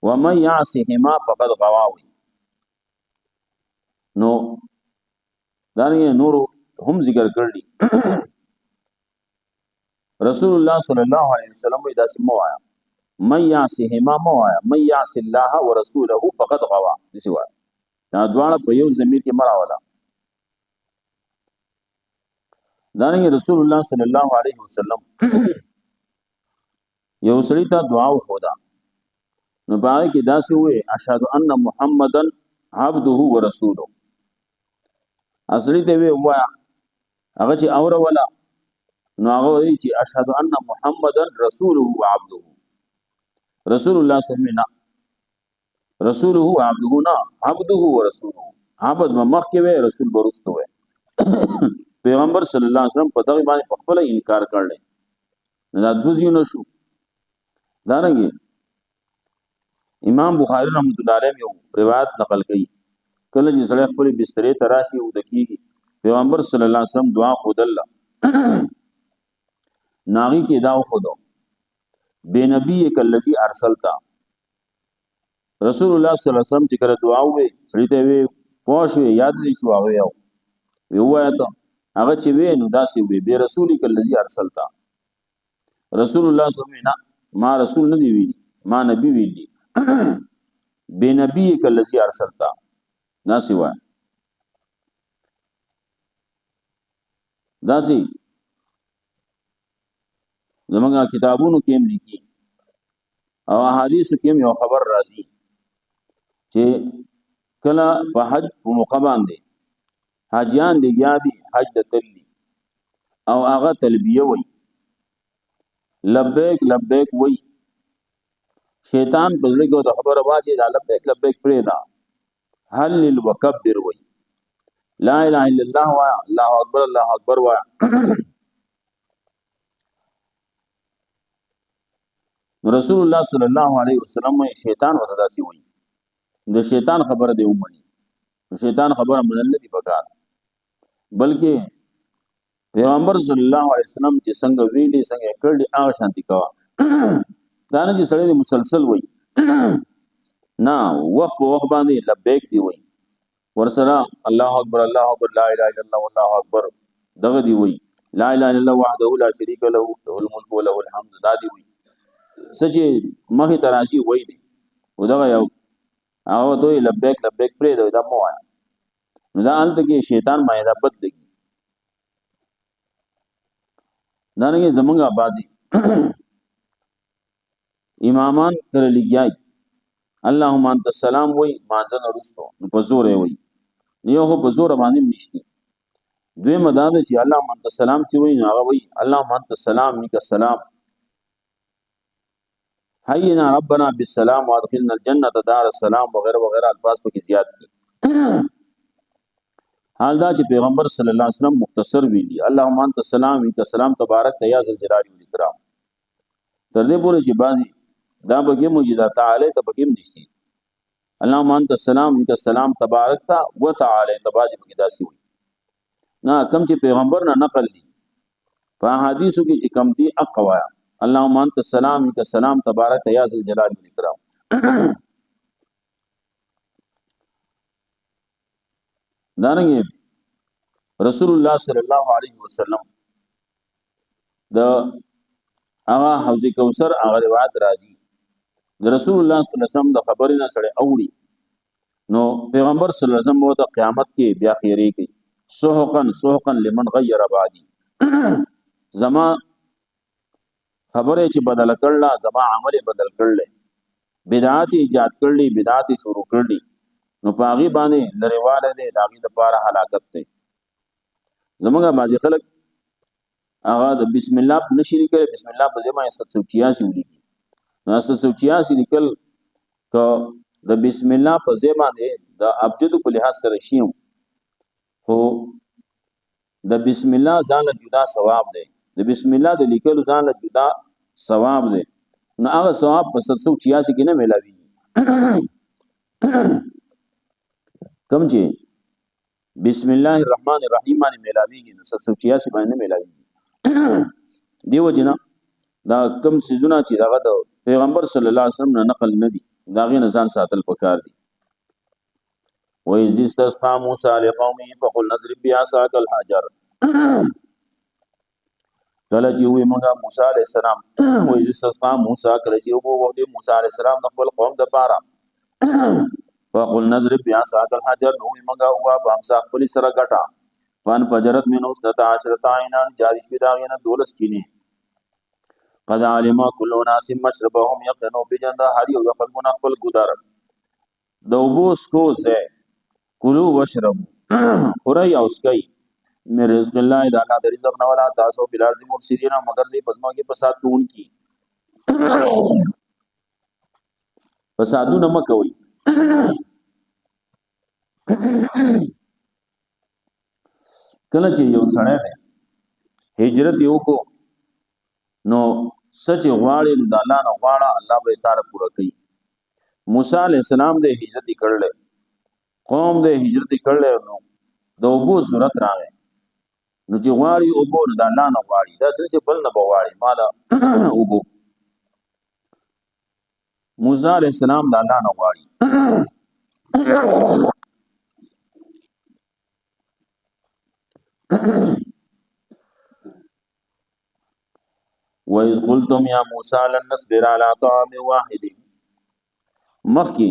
ومن يعصهما فقد غواوي نو دانه نور هم ذکر کړلی رسول الله صلی الله علیه وسلم دا سمو آیا من یعصهما مو آیا من یعص الله ورسوله فقد غوا دسی وای دا دواړه په یو ضمیر کې مراوله دانه رسول الله صلی الله علیه وسلم یو سړی ته دعا وخدا نو باندې کې داسې وې اشهد ان محمدن عبده ورسوله اصلي ته وې وایا هغه چې اور ولا نو هغه وی چې اشهد ان محمدن رسوله وعبده رسول الله صلی الله علیه وسلم رسوله وعبده نا عبده ورسوله عبد مخ کې وی رسول برسته وی پیغمبر صلی الله علیه وسلم په دغه باندې خپل انکار کړل دا دوزی نو شو دارنګي امام بخاری رحمۃ اللہ علیہ یو روایت نقل کړي کله چې سړی خپل بسترې تراشي او دکېږي پیغمبر صلی الله علیه وسلم دعا خود الله ناغي کې دا خودو بے نبی کلذي ارسلتا رسول الله صلی الله علیه وسلم چې کړه دعا وې سړی ته وې پوښوي یاد دې شو هغه یو وای ته هغه چې وې نو داسې وې بے رسول کلذي ارسلتا رسول الله صلی الله علیه وسلم ما رسول نه دی ویلي ما نبی ویلي بے نبی کلذي ارسلتا ناسی وای داسې زمونږ کتابونو کې هم لیکي او احادیث کې هم یو خبر راځي چې کله په حج په موقع باندې حاجیان لګیا دي حج د تللی او هغه تلبیه وای لبیک لبیک وای شیطان پزړه کې د خبره واچي دا لبیک لبیک پرې دا حل الوکبر وای لا اله الا الله وا الله اکبر وا رسول الله صلی الله علیه وسلم شیطان ورته داسې وایي د شیطان خبره دی ومني شیطان خبره منل نه دي پکار بلکې پیغمبر صلی الله علیه وسلم چې څنګه ویلي څنګه کړي هغه شانتي کوه دا نه چې سړی مسلسل وایي نه وخت په وخت باندې لبیک دی وایي ورسره الله اکبر لا اله الا الله والله اکبر دغه دی وایي لا اله الا الله وحده لا شريك له له الملك وله الحمد دا دی وایي سچ مخې تراشي وایي دی ودغه یو هغه دوی لبیک پرې دا مو وایي نو دا حالت کې شیطان مایده بد لګي دا نه زمونږه بازي امامان کړه لګیای اللهم انت السلام وای مانځنه رستو په زور وای یو په زور باندې نشتی دوی مداد چې اللهم انت السلام چې وای هغه وای اللهم انت السلام منك السلام حینا ربنا بالسلام وادخلنا الجنه دار السلام وغيرها وغيرها الفاظ په کې زیات دي حال دا چې پیغمبر صلی الله علیه وسلم مختصر ویلي اللهم انت السلام منك السلام تبارک یا ذل جلال والاکرام تر دې پورې چې بازي دا بګي موجوده تعالی ته بګي نشتی اللهم انت السلام منك السلام تبارک وتعالى تبارک بګي داسي وي نه کم چې پیغمبر نه نقل دي په حدیثو کې چې کم دي اقوایا اللهم انت السلام منك السلام تبارک یا ذل جلال والاکرام دارنګه رسول الله صلی الله علیه وسلم د هغه حوض کوثر هغه روایت راځي د رسول الله صلی الله علیه وسلم د خبرې نه سره اوړي نو پیغمبر صلی الله علیه وسلم د قیامت کې بیا خیری کوي سوحقا لمن غیر بعدي زما خبره چې بدل کړل زما عمل بدل کړل بدعات ایجاد کړل بدعات شروع کړل نو پاغي باندې لریواله دي داغي د پاره هلاکت دی زمونږه باځي خلک هغه د بسم الله نشری کوي بسم الله په ځما 786 ولیکي نو 786 لیکل ک د بسم الله په ځما دي د ابجد په لحاظ سره شیو خو د بسم الله ځان له جدا ثواب دی د بسم الله د لیکل ځان له جدا ثواب دی نو هغه ثواب په 786 کې نه ملاوي کم چې بسم الله الرحمن الرحیم باندې ملاویږي نو 786 باندې ملاویږي دیو جنا دا کم سيزونه چې داغه د پیغمبر صلی الله علیه وسلم نه نقل نه دي داغه نه ځان ساتل پکار دي وَإِذِ اسْتَسْقَىٰ مُوسَىٰ لِقَوْمِهِ فَقُلْنَا اضْرِب بِّعَصَاكَ الْحَجَرَ کله چې وی موږ موسی علیہ السلام وَإِذِ اسْتَسْقَىٰ مُوسَىٰ کله چې وو موسی علیہ السلام د خپل قوم د پاره فَقُلْنَا اضْرِب بِّعَصَاكَ الْحَجَرَ نو موږ هوا په امسا خپل سره غټا فان فجرت منه 12 عینا جاری شوی دا غنه 12 چینه قد علم كل ناس مشربهم يقنوا بجنده هر یو خلقونه خپل ګدار دوبوس کو زه کلو وشرب خوري او سکي مې رزق الله دا الله د رزق نه ولا تاسو بلارز مفسدين مگر زي پسما کې فساد کوونکی فسادونه مکوي کله چې یو سړی دی هجرت یو کو نو سچ غواړي د الله نه غواړه الله به تعالی پوره کوي موسی علی السلام د هجرت کړل قوم د هجرت کړل نو د اوبو صورت راغی نو چې غواړي اوبو د الله نه غواړي دا څه چې بل نه غواړي مالا اوبو موسی علی السلام د الله نه غواړي وَإِذْ قُلْتُمْ يَا مُوسَىٰ لَن نَّصْبِرَ عَلَىٰ طَعَامٍ وَاحِدٍ مخکې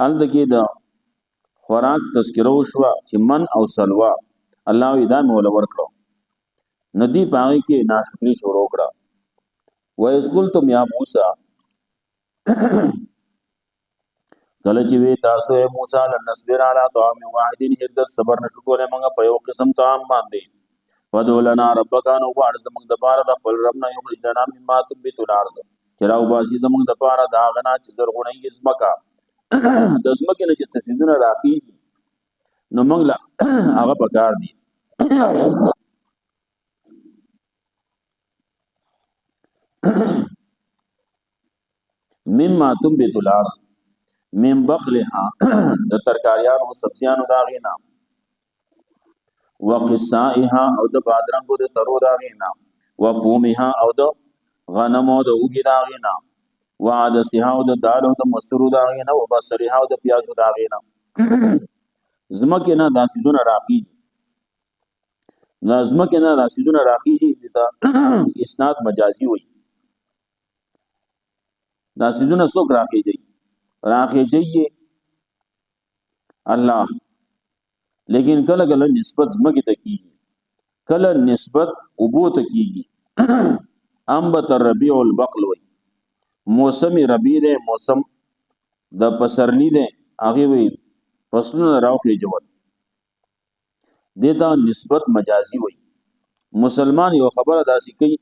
هلته کې د خوراک تذکره وشوه چې من او سلوا الله یې دا مې وله ورکړو ندی په هغې کې ناشکري شروع کړه وَإِذْ قُلْتُمْ يَا مُوسَىٰ کله چې وی تاسو موسی لن نصبر علی طعام واحد هرګز صبر نشو کولای موږ په یو قسم طعام باندې ودولنا ربک انو غواړ زموږ د پاره د خپل رب نه یو خدانا مما تنبت الارض چراو باسي زموږ د پاره د هغه نه چې زرغونې زمکا د زمکې نه چې سیندونه راخیږي نو موږ لا هغه پکار دي مما تنبت الارض من بقلها د ترکاریانو سبزیانو دا غینا وقصائها او د بادرنګو د ترو دا غینا وفومها او د غنمو د اوګي دا غینا وعدسها او د دال او د مسرو دا غینا وبصرها او د پیازو دا غینا زمکه نه داسیدونه راخیږي لازمکه نه داسیدونه راخیږي دا اسناد مجازي وي داسیدونه څوک راخیږي الله لیکن کله کله نسبت زمکه ته کیږي کله نسبت ابو ته کیږي انبت الربيع البقل وي موسم ربيع ده موسم د پسرلی ده هغه وي فصلونه راوخي جوړ دیتا نسبت مجازي وي مسلمان یو خبره داسي کوي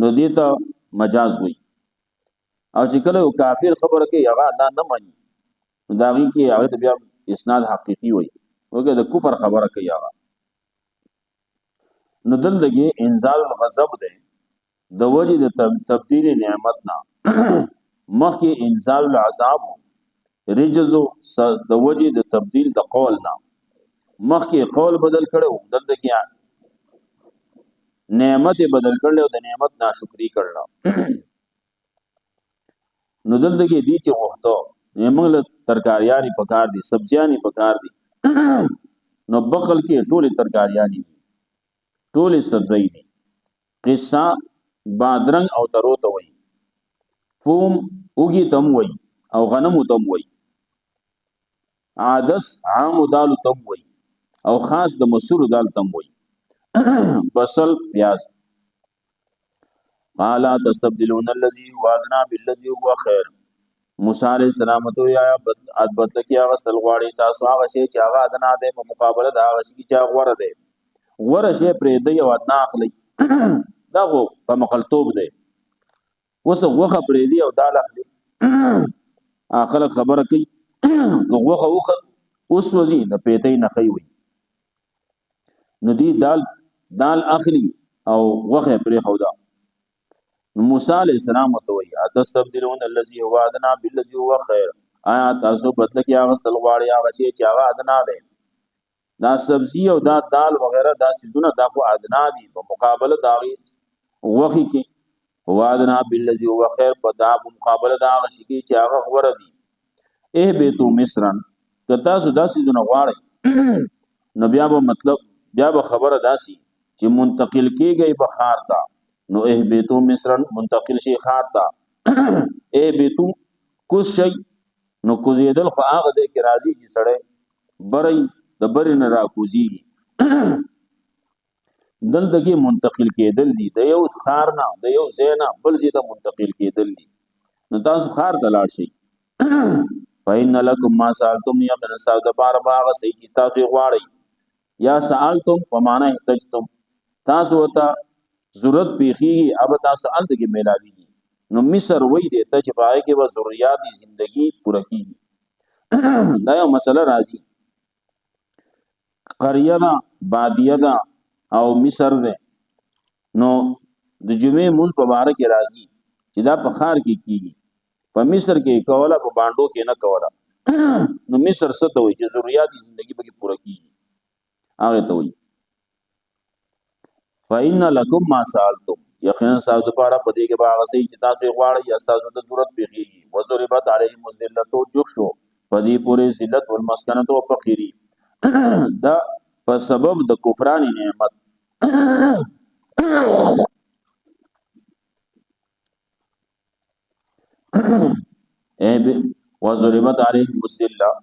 نو دیتا مجاز وي او چې کله یو کافر خبره کوي هغه دا نه مانی داږي کې هغه بیا اسناد حقيقي وي وګه د کفر خبره کوي هغه نو دلته انزال الغضب ده د وجه د تبديل نعمت نه مخکې انزال العذاب رجزو د وجه د تبديل د قول نه مخکې قول بدل کړو دلته کې نعمت بدل کړو د نعمت ناشکری کړل نو دلته کې دي چې وخته موږ ترکاریانی پکار دي سبزیانی پکار دي نو بقل کې ټول ترکاریانی ټول سبزی دي قصه بادرنګ او ترو ته وای فوم اوږي تم وای او غنم تم وای عدس عام دال تم وای او خاص د مسور دال تم وای بصل پیاز قال تستبدلون الذي هو ادنى بالذي هو خير موسی علیہ السلام ته یا بدل کی هغه استل غواړي تاسو هغه شی چې هغه ادنا ده په مقابله د هغه شی چې غوړه ده غوړه شی پرې دی او ادنا اخلي دا غو په مقلتوب ده وسه غوخه پرې دی او دال اخلي اخر خبره کوي غوخه اوس وزي د پیتې نه خي وي نو دی دال اخلي او غوخه پرې خودا موسی علیہ السلام ته وی اتستبدلون الذي هو ادنى بالذي هو خير آیا تاسو بدل کې هغه استل غواړي هغه چې هغه ادنا ده دا سبزی او دا دال وغیرہ دا سيزونه دا کو ادنا دي په مقابله دا وخی کې هو ادنا بالذي هو خير په دا مقابله دا هغه شي چې هغه غوړه دي بیتو مصرن که تاسو دا سيزونه غواړي نو بیا به مطلب بیا به خبره داسي چې منتقل کیږي بخار دا نو بیتو مصرن منتقل شي خار دا بیتو کوس شي نو کوزیدل خو هغه ځای کې راځي چې سړی بري د بري نه را کوزي دلته کې منتقل کېدل دي د یو خار نه د یو زینا بل زیاده منتقل کېدل دي نو تاسو خار ته لاړ شئ فإن لكم ما سألتم يقين تاسو د بار باغ سي چې تاسو غواړئ یا سألتم په معنا احتجتم تاسو ته ضرورت پیخي اب تاسو الته کې ملاويږي نو مصر وای دي ته چې پای کې و ضرورت زندگی پوره کیږي دا یو مسله راځي قريه دا باديه دا او مصر ده نو د جمعې مون په بار کې راځي چې دا په خار کې کیږي په مصر کې کوله په باندو کې نه کوله نو مصر څه ته وای چې ضرورت زندگی به پوره کیږي هغه ته وای فإن لكم ما سألتم یقینا تاسو لپاره په دې کې باغ سي چې تاسو غواړئ یا تاسو د ضرورت پیږي وضربت عليهم الذلة جخشو په دې پورې ذلت والمسکنه او فقيري دا په سبب د کفران نعمت وضربت عليهم الذلة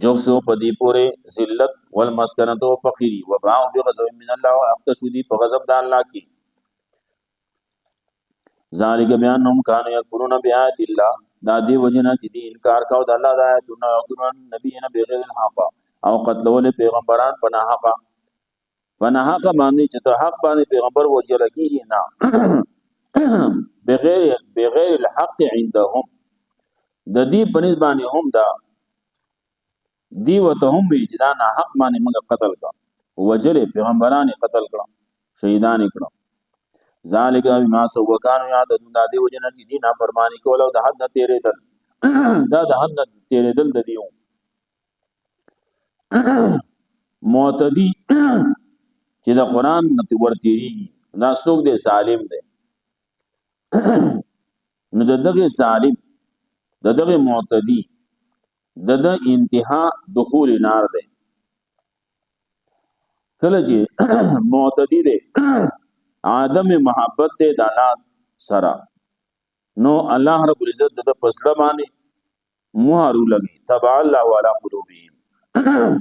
جوشو پدی پورے ذلت والمسکنت و فقیری وباعوا بغضب من الله واختشوا دی په غضب د الله کی ذالک بیانهم کانوا یکفرون بآیات الله دا دی وجنا چې دی انکار کاو د الله د آیاتونو او قرآن نبینا بغیر الحق او قتلول پیغمبران پناه حق باندې چې ته حق باندې پیغمبر وجل کیږي نه بغیر الحق عندهم د دې پنځ باندې هم دا دی وته هم وی چې دا نه حق باندې موږ قتل کا وجل پیغمبران قتل کړه شهیدان کړه ذالک بما سو وکانو یعتدون دا دی وجنه چې دي نافرمانی کول او د حد نه تیرېدل دا د حد نه تیرېدل د دیو معتدی چې د قران نه ورتیږي دا څوک دی ظالم دی نو دغه ظالم دغه معتدی د انتها دخول نار دی کله چې معتدی دی آدم محبت ته د الله سره نو الله رب العزت د پسړه باندې مهارو لګي تبع الله وعلى قلوبهم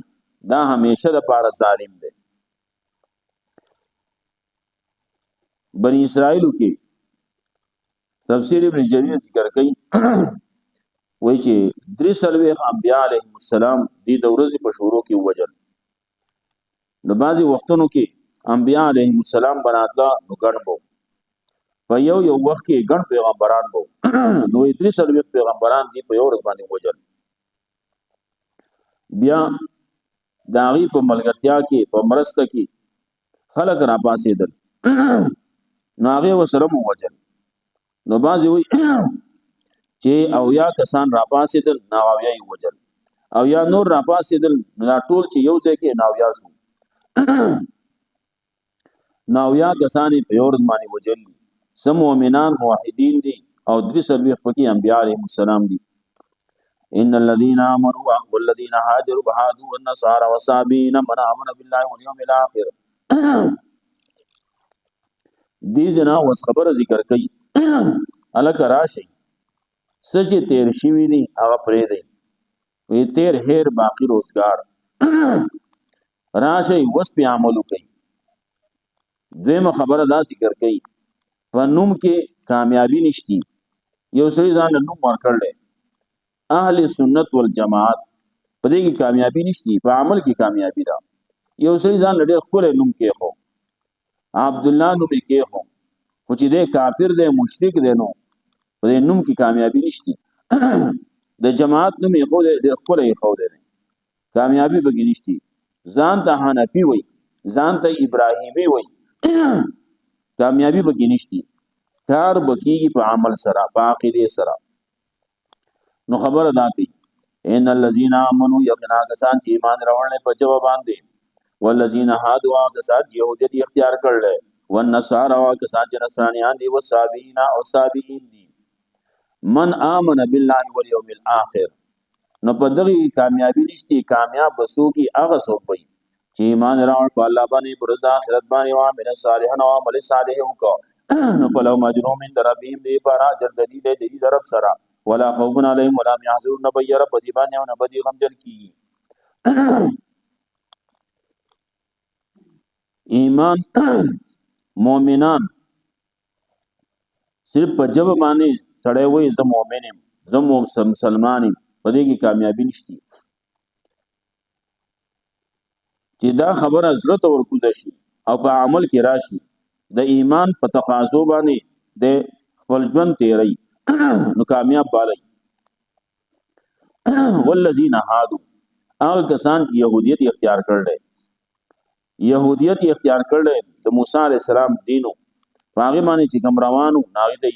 دا همیشه د پاره ظالم دی بنی اسرائیل کې تفسیر ابن جریر ذکر کوي وای چې درې سلوي انبیاء علیهم السلام د ورځې په شروع کې وجل نو بعضی وختونو کې انبیاء علیهم السلام بناتلا نو ګڼ وو په یو وخت کې ګڼ پیغمبران وو نو درې سلوي پیغمبران دی په یو ورځ باندې وجل بیا داغي په ملګرتیا کې په مرسته کې خلق را پاسېدل نو هغه وسره مو وجل نو بعضی وی چې او یا کسان را پاسېدل نو او یا وجل او یا نور را پاسېدل نو ټول چې یو ځای کې نو یا شو نو یا کسان په یو ورځ باندې وجل سم مؤمنان موحدین دي او درې سلوي پکې انبیاء علیهم السلام دي ان الذين امنوا والذين هاجروا وهادوا والنصارى والصابين من امن بالله واليوم الاخر دي جنا وس خبر ذکر کوي الک راشي سچ تیر شوی دي هغه پرې دی وی تیر هیر باقی روزگار راشي وس په عمل کوي دیمه خبره دا ذکر کوي فنوم کې کامیابی نشتی یو سړي ځان نوم ورکړل اهل سنت والجماعت په دې کې کامیابی نشتی په عمل کې کامیابی ده یو سړي ځان لري خپل نوم کې خو عبد الله نوم کې خو چې دې کافر دې مشرک دې نو په دې نوم کې کامیابی نشتی د جماعت نوم یې خو دې خپل یې خو دې کامیابی به نشتی ځان ته حنفي وای ځان ته ابراهیمی وای کامیابی به نشتی کار بکیږي په عمل سره په عقیده سره نو خبر ادا کی ان الذين امنوا يقنا کسان چې ایمان راوړل په جواب باندې والذین هادوا کسان يهودیت اختیار کړل والنصارى کسان چې نصرانیان دي والصابئین او صابئین دي من امن بالله واليوم الاخر نو په دغه کامیابی نشتی کامیاب بسو کی هغه څوک وي چې ایمان راوړ په الله باندې پر ورځ آخرت باندې او عمل صالح او عمل صالح وکړه نو په لو مجرم من ربهم دی بارا جلدی دې طرف سره ولا خوف علیهم ولا يحزنون نبیر بدی باندې او نبدی غمجن کی ایمان مؤمنان صرف په جب باندې سړی وای زه مؤمن یم زه مسلمان یم په دې کې کامیابی نشتی چې دا خبره حضرت ورکوزه شي او په عمل کې راشي د ایمان په تقاضو باندې د خپل ژوند تیری نو کامیاب بالی والذین هادو هغه کسان چې يهودیت اختیار کړل يهودیت اختیار کړل د موسی علی السلام دینو هغه باندې چې کوم روانو ناغه د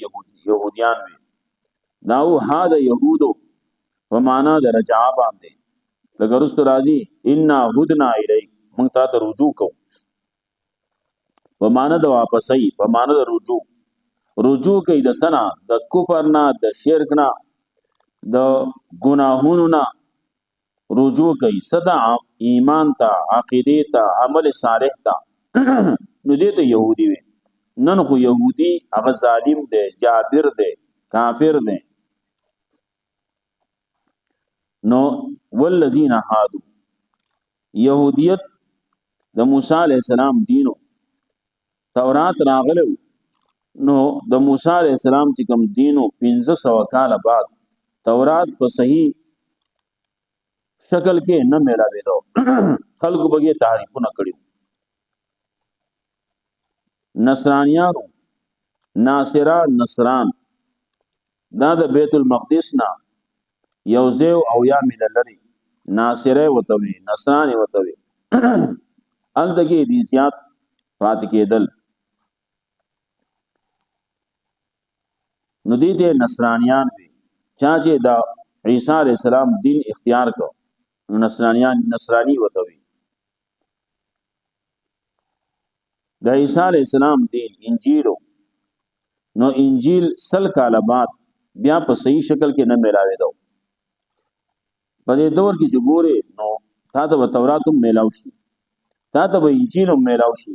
يهوديان وي داو ها د يهودو په معنا د رجع باندې لکه رست راځي ان هدنا الیک مونږ ته رجوع کو په معنا د واپسې په معنا د رجوع کوي د سنا د کفر نه د شرک نه د ګناهونو نه رجوع کوي صدا ایمان ته عقیده ته عمل صالح ته نو دې ته يهودي وي نن خو يهودي هغه ظالم دی جابر دی کافر دی نو والذین هادو يهودیت د موسی علیہ السلام دینو تورات راغلو نو د موسی علیہ السلام چې کوم دینو 1500 کال بعد تورات په صحیح شکل کې نه ملاوي دو خلکو بګي تعریفونه کړیو نصرانیانو ناصرا نصران دا د بیت المقدس نه یوزیو او یا مللری ناصره وتوی نصرانی وتوی ال دغه دي زیات فات کېدل نو دې ته نصرانیان وي. چا چې دا عیسی علیه السلام دین اختیار کو نو نصرانی وته وي. د عیسی علیه السلام دین انجیل نو انجیل سل کاله بعد بیا په صحیح شکل کې نه ملاوي دو. په دې دور کې چې ګوره نو تا ته تورات هم میلاو شي، تا ته به انجیل هم میلاو شي،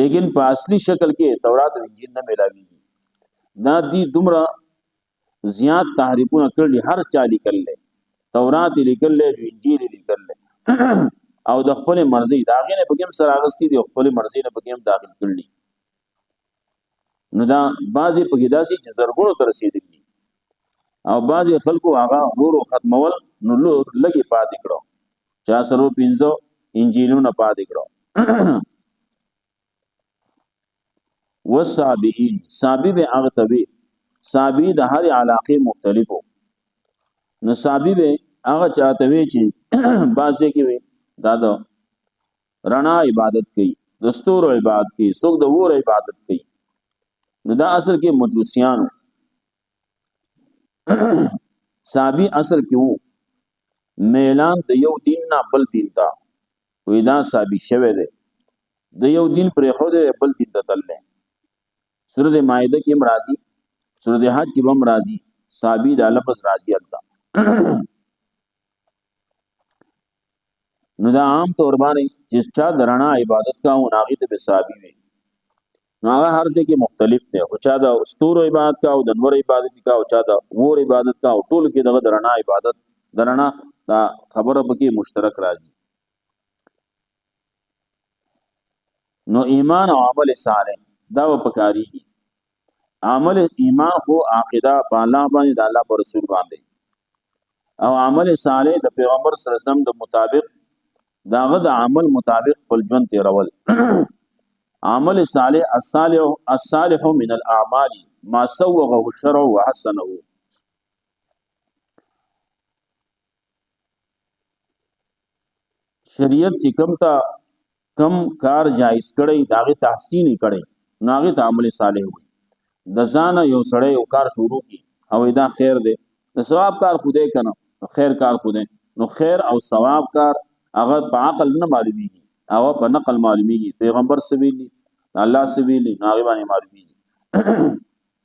لیکن په اصلي شکل کې تورات او انجیل نه میلاويږي. دا دي دومره زیات تحریفونه کړل، هر چا لیکل، تورات لیکل، انجیل لیکل او د خپل مرضی دا غینه په کوم سره اغستی دی، خپل مرضی نه په کوم داخل کړلی. نو دا بعضی په کې داسي چې زرګونو تر رسیدلی او بعضی خلکو هغه ورو ختمول نو لګي پاتې کړو، چا سره پینځو انجیلونه پاتې کړو. والصابئین صابی به هغه تبي صابی د هر علاقه مختلفو. نو صابی به هغه چاته وی چې بازه کې وي دا د رڼا عبادت کوي، دستور عبادت کوي، څوک د ور عبادت کوي. نو دا اصل کې مجوسیان صابی اصل کې وو میلان د یو دین نه بل دین ته وې دا صابی شوه دی، د یو دین پر خو د بل دین ته تلل. سورۃ مائده کې هم راځي، سورۃ حج کې هم راځي، صابی د لفظ راځي التا. نو دا عام طور باندې چې چا درنا عبادت کا او ناغي ته صابی وي. نو هغه هر څه کې مختلف دی، او چا د استور عبادت کا او د نور عبادت کا او چا د ور عبادت کا او ټول کې دغه درنا عبادت درنا دا خبره پکې مشترک راځي. نو ایمان او عمل صالح دا وپکاري. عمل ایمان خو عقیده په الله باندې د الله پر رسول باندې، او عمل صالح د پیغمبر صلی الله علیه وسلم د مطابق داغه د عمل مطابق خپل ژوند تیرول. عمل صالح الصالح من الاعمال ما سوغه الشرع وحسنه. شریعت چې کم کار جایز کړي داغه تحسین کړي ناغه ته عمل صالح وي. د ځان یو سړی یو کار شروع کی او دا خیر دی، د ثواب کار خوده کنه خیر کار خوده، نو خیر او ثواب کار هغه په عقل نه معلومیږي، هغه په نقل معلومیږي. پیغمبر سویلی الله سویلی هغه باندې معلومیږي.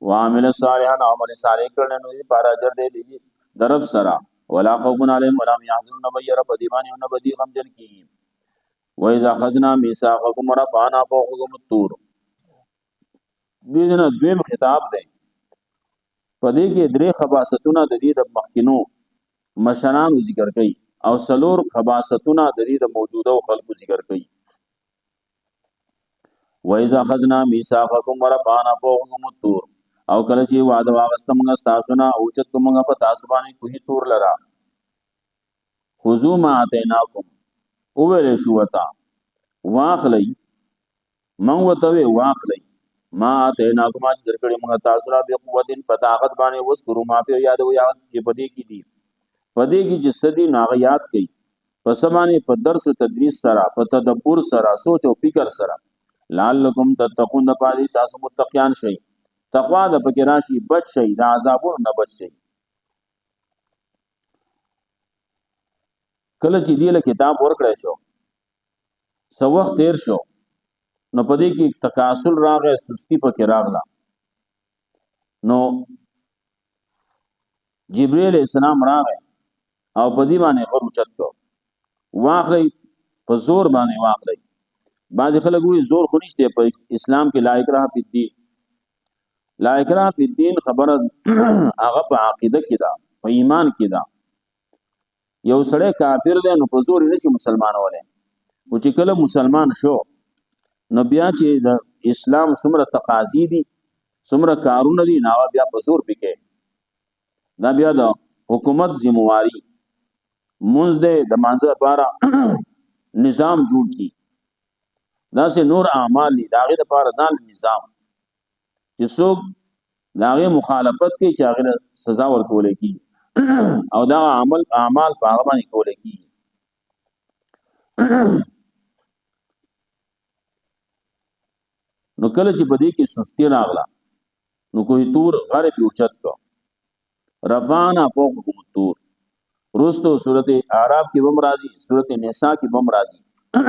وعمل صالحا عمل صالح کړه نو پر اجر دی درب سرا ولا خوف علیهم ولا هم يحزنون بیر بدیمان او بدی غم جن کی. وإذا أخذنا ميثاقكم ورفعنا فوقكم الطور. دې نه دویم خطاب دی، پدې کې درې خباستونه د دې د مخکینو مشرانو ذکر کړي او سلور خباستونه د دې د موجوده خلکو ذکر کړي. وإذا أخذنا ميثاقكم ورفعنا فوقكم الطور. او کله چې وعده واغستم موږ تاسو نه او چې موږ په تاسو باندې کوهي تور لرا. خذوا ما آتيناكم اوویل شو وتا واخلی من وتوی واخلی ما آتيناكم چې درکړې موږ تاسو را به قوتین په طاقت باندې وسکرو ما په یاد و یاد چې پدې کې دي پدې کې چې سدي ناغیات کوي په سمانه په درس او تدریس سره په تدبر سره سوچ او فکر سره لعلکم تتقون د پاره تاسو متقیان شئ. تقوا د پکې راشي بچ شئ، د عذابونو نه بچ شئ. کله چې دی له کتاب ورکړی شو سو وخت تیر شو نو پدې کې تکاسل راغی، سستی پکې راغله. نو جبرئیل السلام راغی او پدې باندې غر اوچت کو واخلي په زور باندې واخلي. بعض خلک وی زور خو نشته په اسلام کې، لا اکراه فی الدین. لا اکراه فی الدین خبره هغه په عقیده کې ده، په ایمان کې ده. یو سړی کافر دی نو په زور نشي مسلمانولی، او چې کله مسلمان شو نو بیا چې د اسلام څومره تقاضی دي څومره کارونه دي نو بیا په زور پکې دا بیا د حکومت ذمہواری منځ دی د مانځه لپاره نظام جوړ کی، دا سه نور اعمال دي داغه لپاره ځان نظام چې څوک داغه مخالفت کوي چې هغه سزا ورکول کی او دا اعمال په هغه باندې کول کی. نو کله چې بدی کې سستی راغله نو کوی تور غره پی اوچت کو رفعنا فوقکم الطور رستو صورت اعراف کی بم راضی صورت نساء کی بم راضی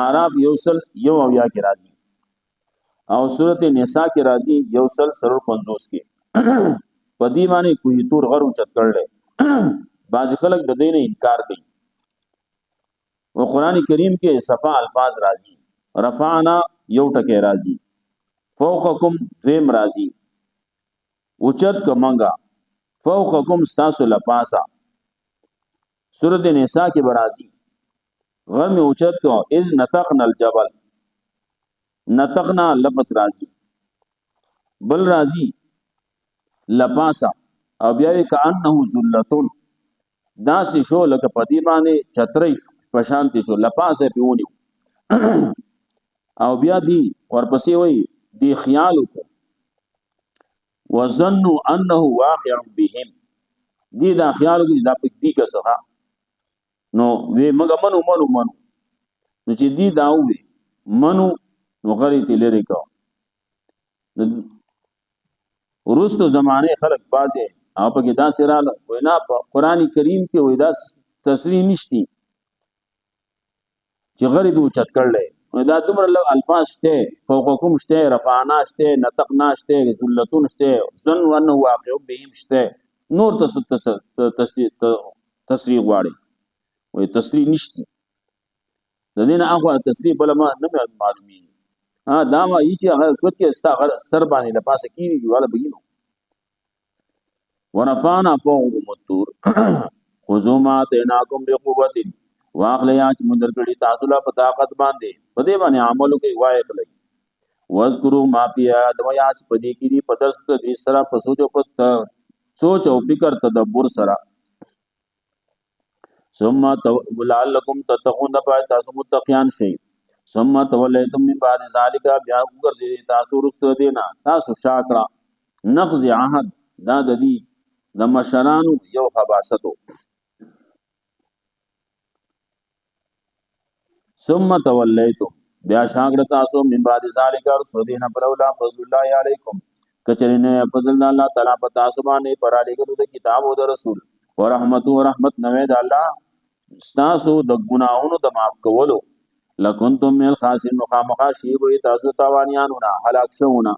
اعراف یوسل یو اویا کی راضی او صورت نساء کی راضی یوسل سرور 50 کی پدی باندې کوی تور غر اوچت کړل بعض خلک د دین انکار کوي او قران کریم کې صفا الفاظ راضی رفعنا یو ټکه راضی فوقکم دویم راضی اوچت کمنګا فوقکم استاسو لپاسا سورۃ النساء کې برازی غم اوچت کو اذ نتقنا الجبل نتقنا لفظ راضی بل راضی لپاسا او بیا کانه ذلتون داس شو لکه پدی باندې چترې پشانتی شو لپاسه پیونی او بیا دی ورپسې وای دی خیال کو وظنوا انه واقع بهم دی دا خیال کو دا پک دی کسه نو وی مګه منو نو چې دی دا وی منو نو غری تلری کو ورستو زمانه خلق بازه اپ کې دا سراله وینا قرآن کریم کې وې دا تصریح نشتی چې غریب اوچت کړل دا دومره لو الفاظ شته فوقکم شته رفعنا شته نتقنا شته ذلتون شته ظن وانه واقع بهم شته نور تصریح غواړي وې تصریح نشتی د دې نه هغه تصریح بل ما نه معلومي دا ما چې هغه څوک کې سر باندې لپاسه کیږي والا بګینو ورفعنا فوقكم الطور خذوا ما آتيناكم بقوة واخلیا چې مندر کړي تاسو لا په طاقت باندې په دې باندې عملو کې وای کړی واذکروا ما فی ادویا چې په دې کې دي په درس دې سره په سوچ او فکر تدبر سره ثم لعلکم تتقون پای تاسو متقیان شئ ثم تولیتم من بعد ذلك بیا وګرځي تاسو رسو دینا تاسو شاکړه نقض عهد دا د دې د مشرانو یو خباستو ثم تولیتم بیا شاکړه تاسو من بعد ذلك رسو دینا فلولا فضل الله علیکم کچرینه فضل الله تعالی په تاسو باندې پر علی ګلو د کتاب او د رسول ورحمت نوې د الله تاسو د ګناہوں د معاف کولو لکنتم من الخاسرین مخامخا شی وي تاسو تاوانیانو نه هلاک شونه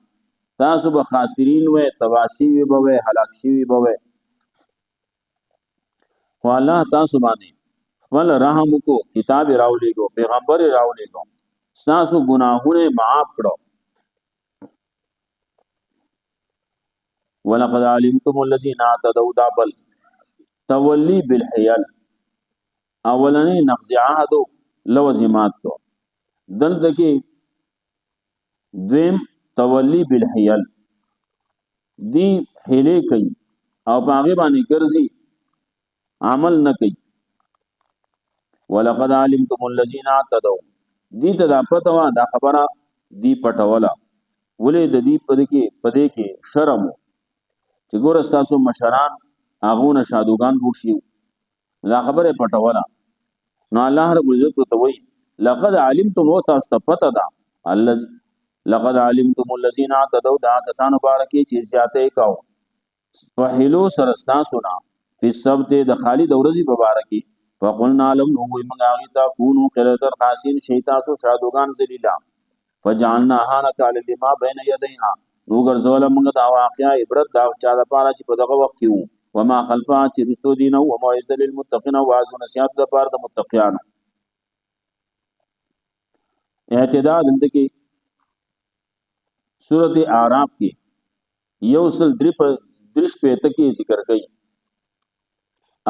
تاسو به خاسرین وي تباشی وي به هلاک شي وي به خو الله تاسو باندې خپل رحم کو کتاب راولې کو پیغمبر راولې کو تاسو ګناہوں معاف کړو ولقد علمتم الذين اعتدوا دبل تولی بالحیل اولنی نقض عهد لوزمات کو دلته کې دویم تولی بالحیل دی حیله کوي او باغی باندې ګرځي عمل نه کوي ولقد علمتم الذين اعتدوا دی ته دا پته وا دا خبره دی پټولا ولې د دې پدې کې شرم چې ګور تاسو مشران اغونه شادوغان جوړ شي دا خبره پټولا نو الله رب عزت ته وی لقد علمتم وتاسو پته دا الذي لقد علمتم الذين اعتدوا دا کسانو بارکی چې زیاته کاو په هلو سرستا سنا په سبت د خالد اورزی مبارکی فقلنا لهم نو وی مغاغی تا کونو قرتر خاصین شیطاسو شادوغان ذلیلا فجعلناها نکال لما بین یدیها نو ګرځول موږ دا واقعیا عبرت دا چا د پاره چې په دغه وخت کې وو وما خلفا چې رسو دین او موعظه للمتقین او واعظ نصیحت د پاره د متقیانو اعتدال اندکی سورۃ اعراف کې یو سل درش په تکي ذکر کړي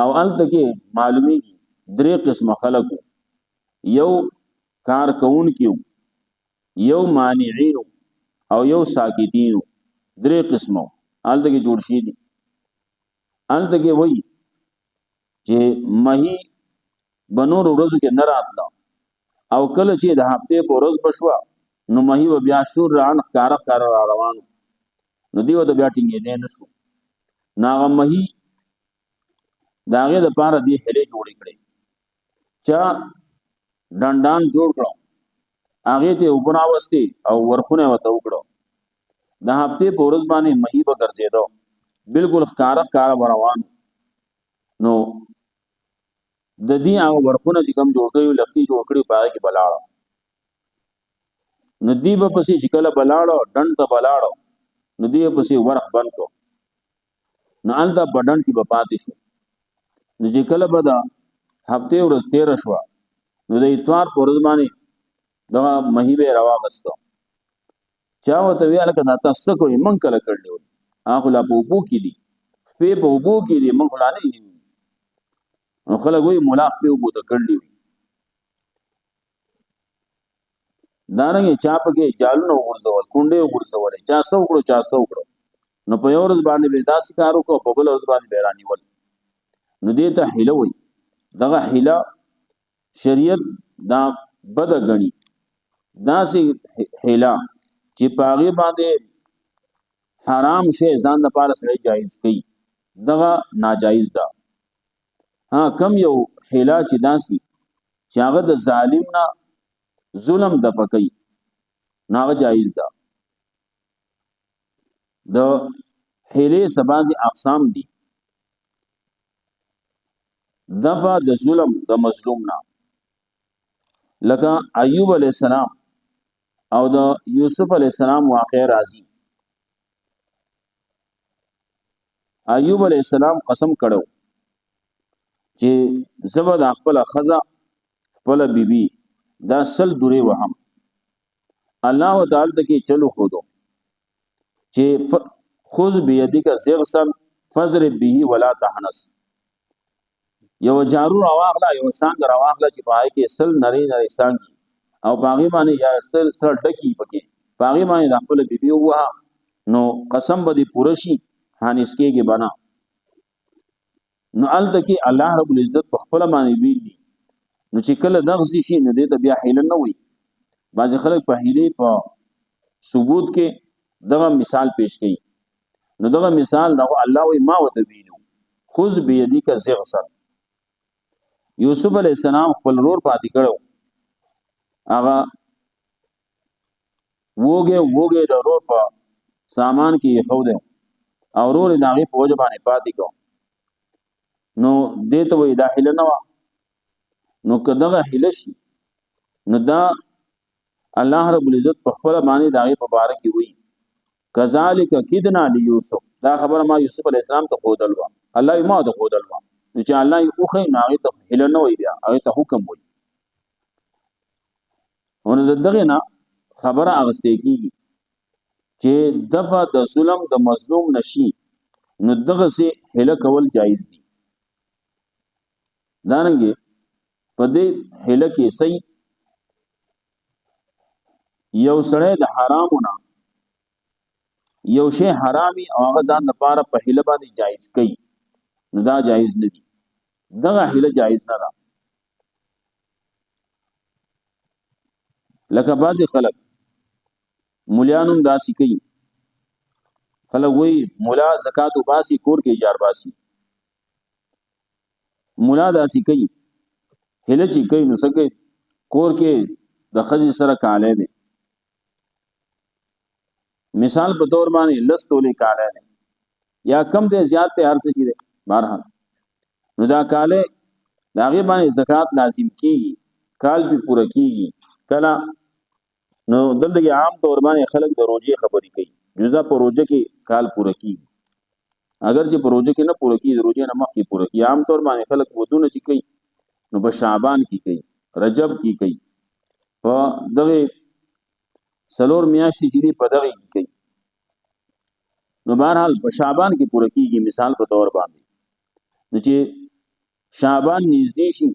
او الته کې معلومی درې قسم خلق یو کار کون کیو یو مانعين او یو ساکتین درې قسمو الته کې جوړ شي دي الته کې وای چې مہی بنور ورځو کې نه راتلا او کله چې د هفته په ورځ بشوا نو مہی و بیا شور ران کار روان نو دیو د بیا ټینګې نه نشو ناغه مہی داغه د پاره دی هلې جوړې کړې چا ډنډان جوړ کړو هغه ته وګراوستي او ورخونه وته وکړو د هفته په ورځ باندې مهي به ګرځېدو بالکل ښکارا به روان نو د دې هغه ورخونه چې کم جوړ کړي لختي جوړ کړي په هغه کې بلاړه نو دی به پسې چې کله بلاړه ډنډ ته بلاړه نو دی پسې ورخ بند کو نو الته په ډنډ کې به پاتې شو نو چې کله به دا هفته ورځ تېره شوه نو د اتوار په ورځ باندې دغه مهي به راواغسته چا ورته ویل که دا تاسو څه کوئ موږ کله کړلي وي هغه لا په اوبو کې دي خپې په اوبو کې دي موږ لا نه دي نو خلک وایي ملا خپې اوبو ته کړلي وي دارنګې چا پکې جالونه وغورځول کونډې وغورځولې چا څه وکړو چا څه وکړو نو په یو ورځ باندې به داسې کار وکړو په بله ورځ باندې به یې رانیول نو دې ته حیله وایي دغه حیله شریعت دا بده ګڼي داسې حیله چې په هغې باندې حرام شی ځان دپاره سړی جایز کوي دغه ناجایز ده ها کم یو حیله چې داسې چې هغه د ظالم نه ظلم دفع کوي نو هغه جایز ده د حیلې څه بعضې اقسام دي دفع د ظلم د مظلوم نه لکه ایوب علیه السلام او د یوسف علیه السلام واقع راځي ایوب علیه السلام قسم کړو چې زه به د خپله ښځه خپله بیبي دا سل دورې وهم الله تعالی ته کې چلو خودو چې خذ بیدک زغسا فضرب به ولا تحنس یو جارو راواخله یو سانګ راواخله چې پای کې سل نری سانګي او باغی باندې یا سر ډکی پکې باغی باندې د خپل بیبي وها نو قسم به دې پوره شي هانس کېږي بنا نو الته کې الله رب العزت په خپل باندې ویل دي نو چې کله دغزي شي نو دې ته بیا حیله نه وي بعضې خلک په حیلې په ثبوت کې دغه مثال پیش کوي نو دغه مثال دغه الله وی ما ورته ویلو خذ بیدک زغسا یوسف علیه السلام خپل رور پاتې کړو هغه وګه د رور په سامان کې خو دی او رور د هغې په وجه باندې پاتې کو نو دې ته وایي دا حیله نه وه نو که دغه حیله شي نو دا الله رب العزت په خپله باندې د هغې په باره کې وایي کذالک کدنا لیوسف دا خبره ما یوسف علیه السلام ته ښودل وه الله یې ما ته ښودل وه نو چې الله یې وښیي نو هغې ته حیله نه وایي بیا هغې ته حکم وایي نو د دغې نه خبره اخیستې کېږي چې دفع د ظلم د مظلوم نشي نو دغسې حیله کول جایز دي دارنګې په دې حیله کې صحیح یو سړی د حرامو نه یو شی حرامي او هغه ځان دپاره په حیله باندې جایز کوي نو دا جایز نه دي دغه حیله جایز نه ده لکه بعضې خلک مولیان هم داسې کوي خلک وایي مولا زکات وباسي کور کې اجار باسي مولا داسې کوي هله چې کوي نو څه کوي کور کې د ښځې سره کالی دی مثال په طور باندې لس تولې کالی دی یا کم دی زیات دی هر څه چې دی بهرحال نو دا کالی د هغې باندې زکات لازم کېږي کال پې پوره کېږي کله نو دلته کې عام طور باندې خلک د روژې خبرې کوي جزا په روژه کې کال پوره کېږي اگر چې په روژه کې نه پوره کېږي د روژې نه مخکې پوره کېږي عام طور باندې خلک ودونه چې کوي نو په شعبان کې کوي رجب کې کوي په دغه څلور میاشتې چې دي په دغه کې کوي نو بهرحال په شعبان کې پوره کېږي مثال په طور باندې نو چې شعبان نږدې شي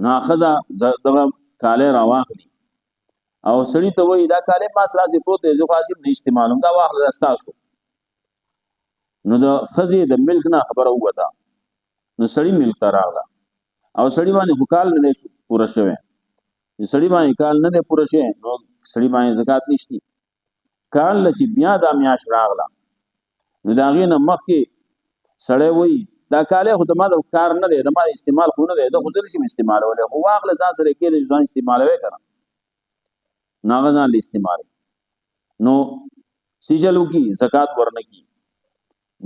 نو ښځه دغه کالی راواخلي او سړي ته وایي دا کالی پاس راسې پروت دی زه خو هسې نه استعمالوم دا واخله دا ستا شو نو د ښځې د ملک نه خبره ووته نو سړي ملک ته راغله او سړي باندې خو کال نه دی پوره شوی سړي باندې کال نه دی پوره شوی نو سړي باندې زکات نشتی کال نه چې بیا دا میاشت راغله نو د هغې نه مخکې سړی وایي دا کالی خو زما د کار نه دی زما د استعمال خو نه دی زه خو زه نشم استعمالولی خو واخله ځان سره یې کېدی چې ځان استعمالوی که نه نو هغه ځان له استعمالوي نو سجلو کی زکات ورنکی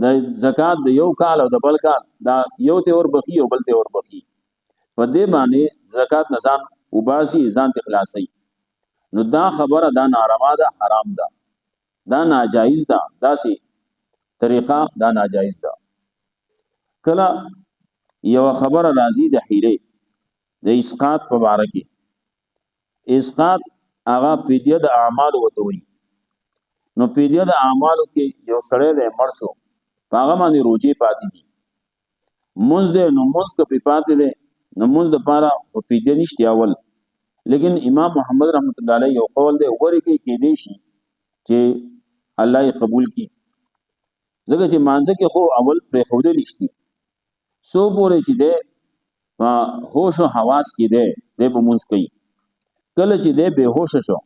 د زکات د یو کال او د بل کال دا یو ته اور بخي او بل ته اور بخي په دې باندې زکات نزان وباسي ځان ته خلاصي نو دا خبره دا ناروا ده حرام ده دا ناجایز ده دا سي طریقه دا ناجایز ده کله یو خبره راځي د حیله د اسقاط په اړه کې اسقاط هغه فدیه د اعمال وته وي نو فدیه د اعمالو کې یو سړی د مرشو هغه باندې روزي پاتې دي منځ دې نو منځ کې پاتې دي نو منځ د پاره او فدیه نشته اول لیکن امام محمد رحمت الله علیه یو قول دی وګورئ کې دی شي چې الله یې قبول کړي ځکه چې مانځه کې خو اول پر خوده نشتی سو پورې چې دی هوش او حواس کې دی به مونږ کوي کله چې دی به هوش شو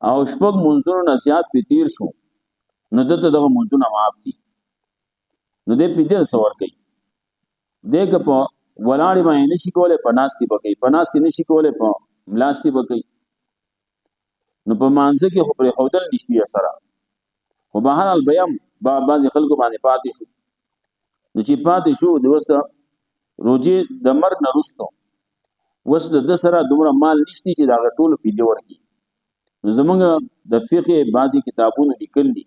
او شپږ منځونو نصيحت په تیر شو نو دته دغه منځونه معاف دي نو دې په دې سوال کوي دغه په ولاړې باندې نشي کولای پناستي بکی پناستي نشي کولای په ملاستی بکی نو په مانځه کې خو پر خودل نشتی سره خو بهر البيام بعض خلکو باندې پاتې شو نو چې پاتې شو د وسته روزي د مرګ نه رسټو وسته د سره دومره مال نشتی چې دا ټول فیدی ورکی نو زمونږ د فقه بعضی کتابونو لیکل دي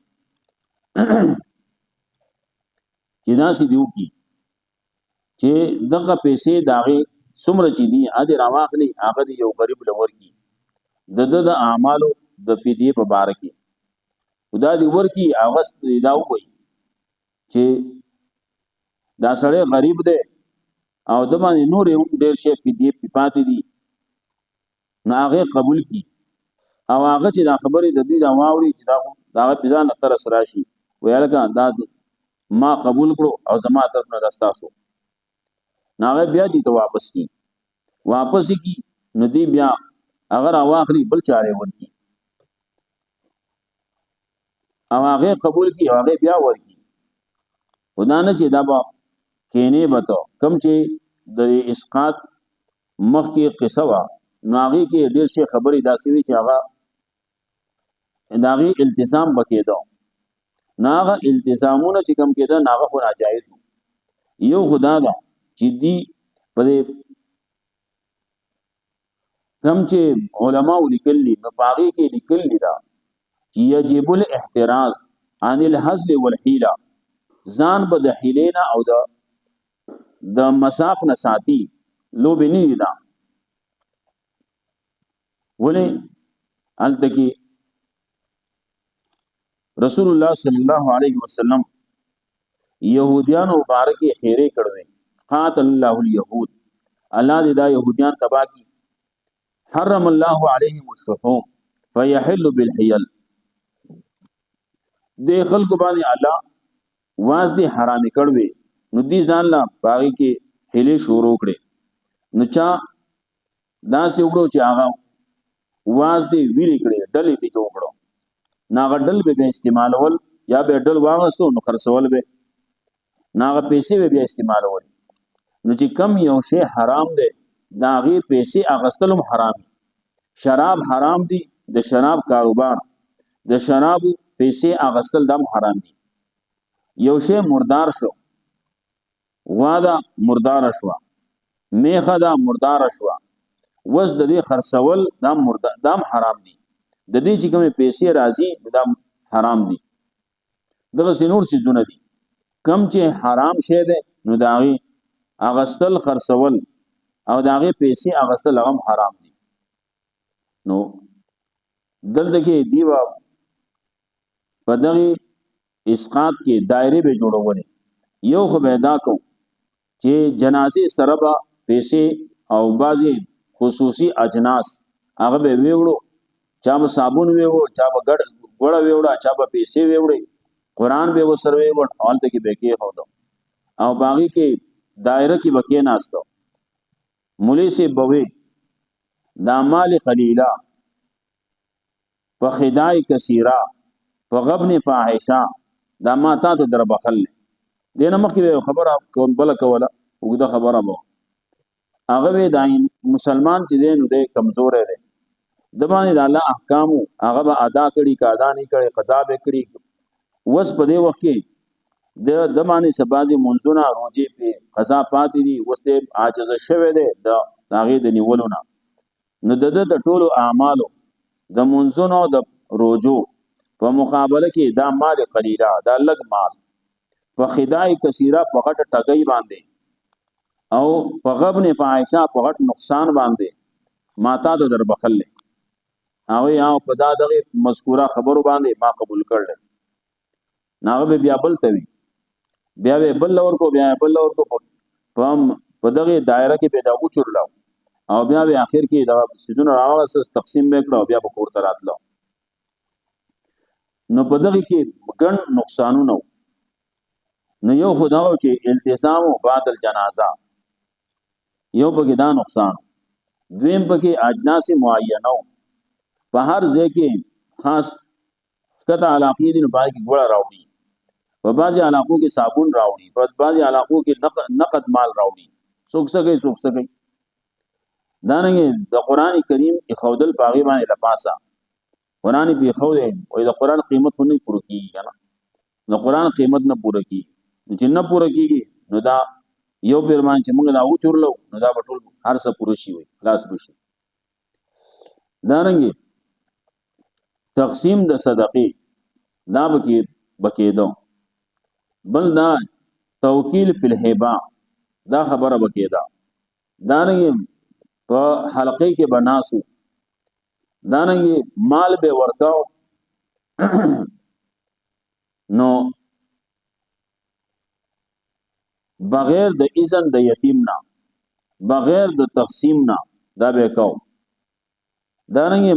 چې ناسي دیو کی چې دغه پیسې داغه څومره چې دي اده راواخلي هغه دی یو غریب لور کی د اعمالو د فدیه په باره کې خدا دی ورکی هغه دا وایي چې دا سړی غریب دی او د باندې نور ډیر شي فدیه پاتې دي نو هغه قبول کی او هغه چې دا خبرې د دې دا واوري چې دا پیزان تر سره شي ویلګه دا ما قبول کړو او زما طرف نه دستاسو ناغه بیا دې ته واپس کی نو دی بیا اگر اواخري بل چاره ورکی او هغه قبول کی هغه بیا ورکی خدا نه چې دا با کینه بتو کم چې د اسقاط مخ کې قصه وا ناغي کې ډیر شي خبرې داسې وی چې هغه داغي التزام بکیدو ناغه التزامونه چې کم کېده ناغه خو ناجایز یو خدا دا چې دی په کم چې علما لیکلي نو پاغي کې لیکلي دا چې یجب الاحتراز عن الحزل والحيله ځان به د حیلینا او د مساق نه ساتي لو بنی دا ولی التکی رسول الله صلی الله علیه وسلم يهوديان مبارک خیره کړوي قاتل الله اليهود الله دې دا يهوديان تبا کی حرم الله عليهم الشحوم فيحل بالحيل دې خلق باندې الله واز دې حرام کړوي نو دې ځان لا باغی کې هلي شروع کړي نو چا دا سې وګړو چې هغه واز دې ویلي کړي ډلې دې جوړو ناغه ډل به استعمالول یا به ډل واغستو نو خرڅول به ناغه پیسې به استعمالول نو چې کم یو شی حرام دی دا غي پیسې اغستلم حرام شراب حرام دي د شراب کاروبار د شراب پیسې اغستل دم حرام دي یو شی مردار شو وادا مردار شو میخه دا مردار شو وز د دې خرڅول دم حرام دي د دې چې کومه پیسې راځي دم حرام دي دغه سينور سيزونه دي کم چې حرام شه ده نو داغي اغستل خرڅول او داغي پیسې اغستل هم حرام دي نو دلته کې دیوا په دغه اسقاط کې دایره به جوړول یو خو پیدا کو چې جنازې سره به پیسې او بعضي خصوصي اجناس هغه به ویوړو چا به صابون ویوړو چا به ګړه ویوړا چا به پیسې ویوړي قرآن به وسره ویوړ حالت کې به کې هو او باقي کې دایره کې بکې ناستو مولي سي بوي دا مال قليلا فخدای کثیرا فغبن فاحشا دا ما تا ته در بخل دینه مخکې خبره کوم بل کوله وګدا خبره مو هغه دا مسلمان چې دی نو دی کمزور دی د باندې د الله احکام هغه به ادا کړي که ادا نه کړي قضا به کړي وس په دې وخت کې د باندې سبازي منځونه روزي په قضا پاتې دي اوس ته عاجز شوه دی د هغه د نیولونه نو د ټولو اعمالو د منځونو د روزو په مقابله کې دا مال قلیلا دا لګ مال په خدای کثیره په غټ ټګي باندې او په غبن فاحشه په غټ نقصان باندې ماتا د در بخل او یا په دا دغه مذکوره خبرو باندې ما قبول کړل ناغه بیا بل توي بیا بل لور کو بیا بل لور کو په دغه دایره کې پیدا و چورلاو او بیا اخر کې دا سيزونه راوړل تقسیم وکړو بیا په کور ته راتلو نو په دغه کې ګڼ نقصانونه نو یو خداو چې التزام بعد الجنازه یو پکې دا نقصان دویم پکې اجناس معینه په هر ځای کې خاص کته علاقې دي نو پای کې ګوړه راوړي په بعضي علاقو کې صابون راوړي په بعضي علاقو کې نقد مال راوړي څوک سګي دا نه د قران کریم اخودل پاغي باندې لپاسا قران به خوده او د قران قیمت خو نه پوره کیږي کنه د قران قیمت نه پوره کیږي چې نه پوره کیږي نو دا یو پیرمان چې موږ دا و چورلو نو دا بټول هر څه پوره شي وي خلاص بشي دا رنګي تقسیم د صدقې دا بکیدو بل دا توکیل فی الهبه دا خبره بکیدا دا رنګي په حلقې کې بناسو دا رنګي مال به ورکاو نو بغیر د اذن د یتیم نه بغیر د تقسیم نه دا به کو دا رنګي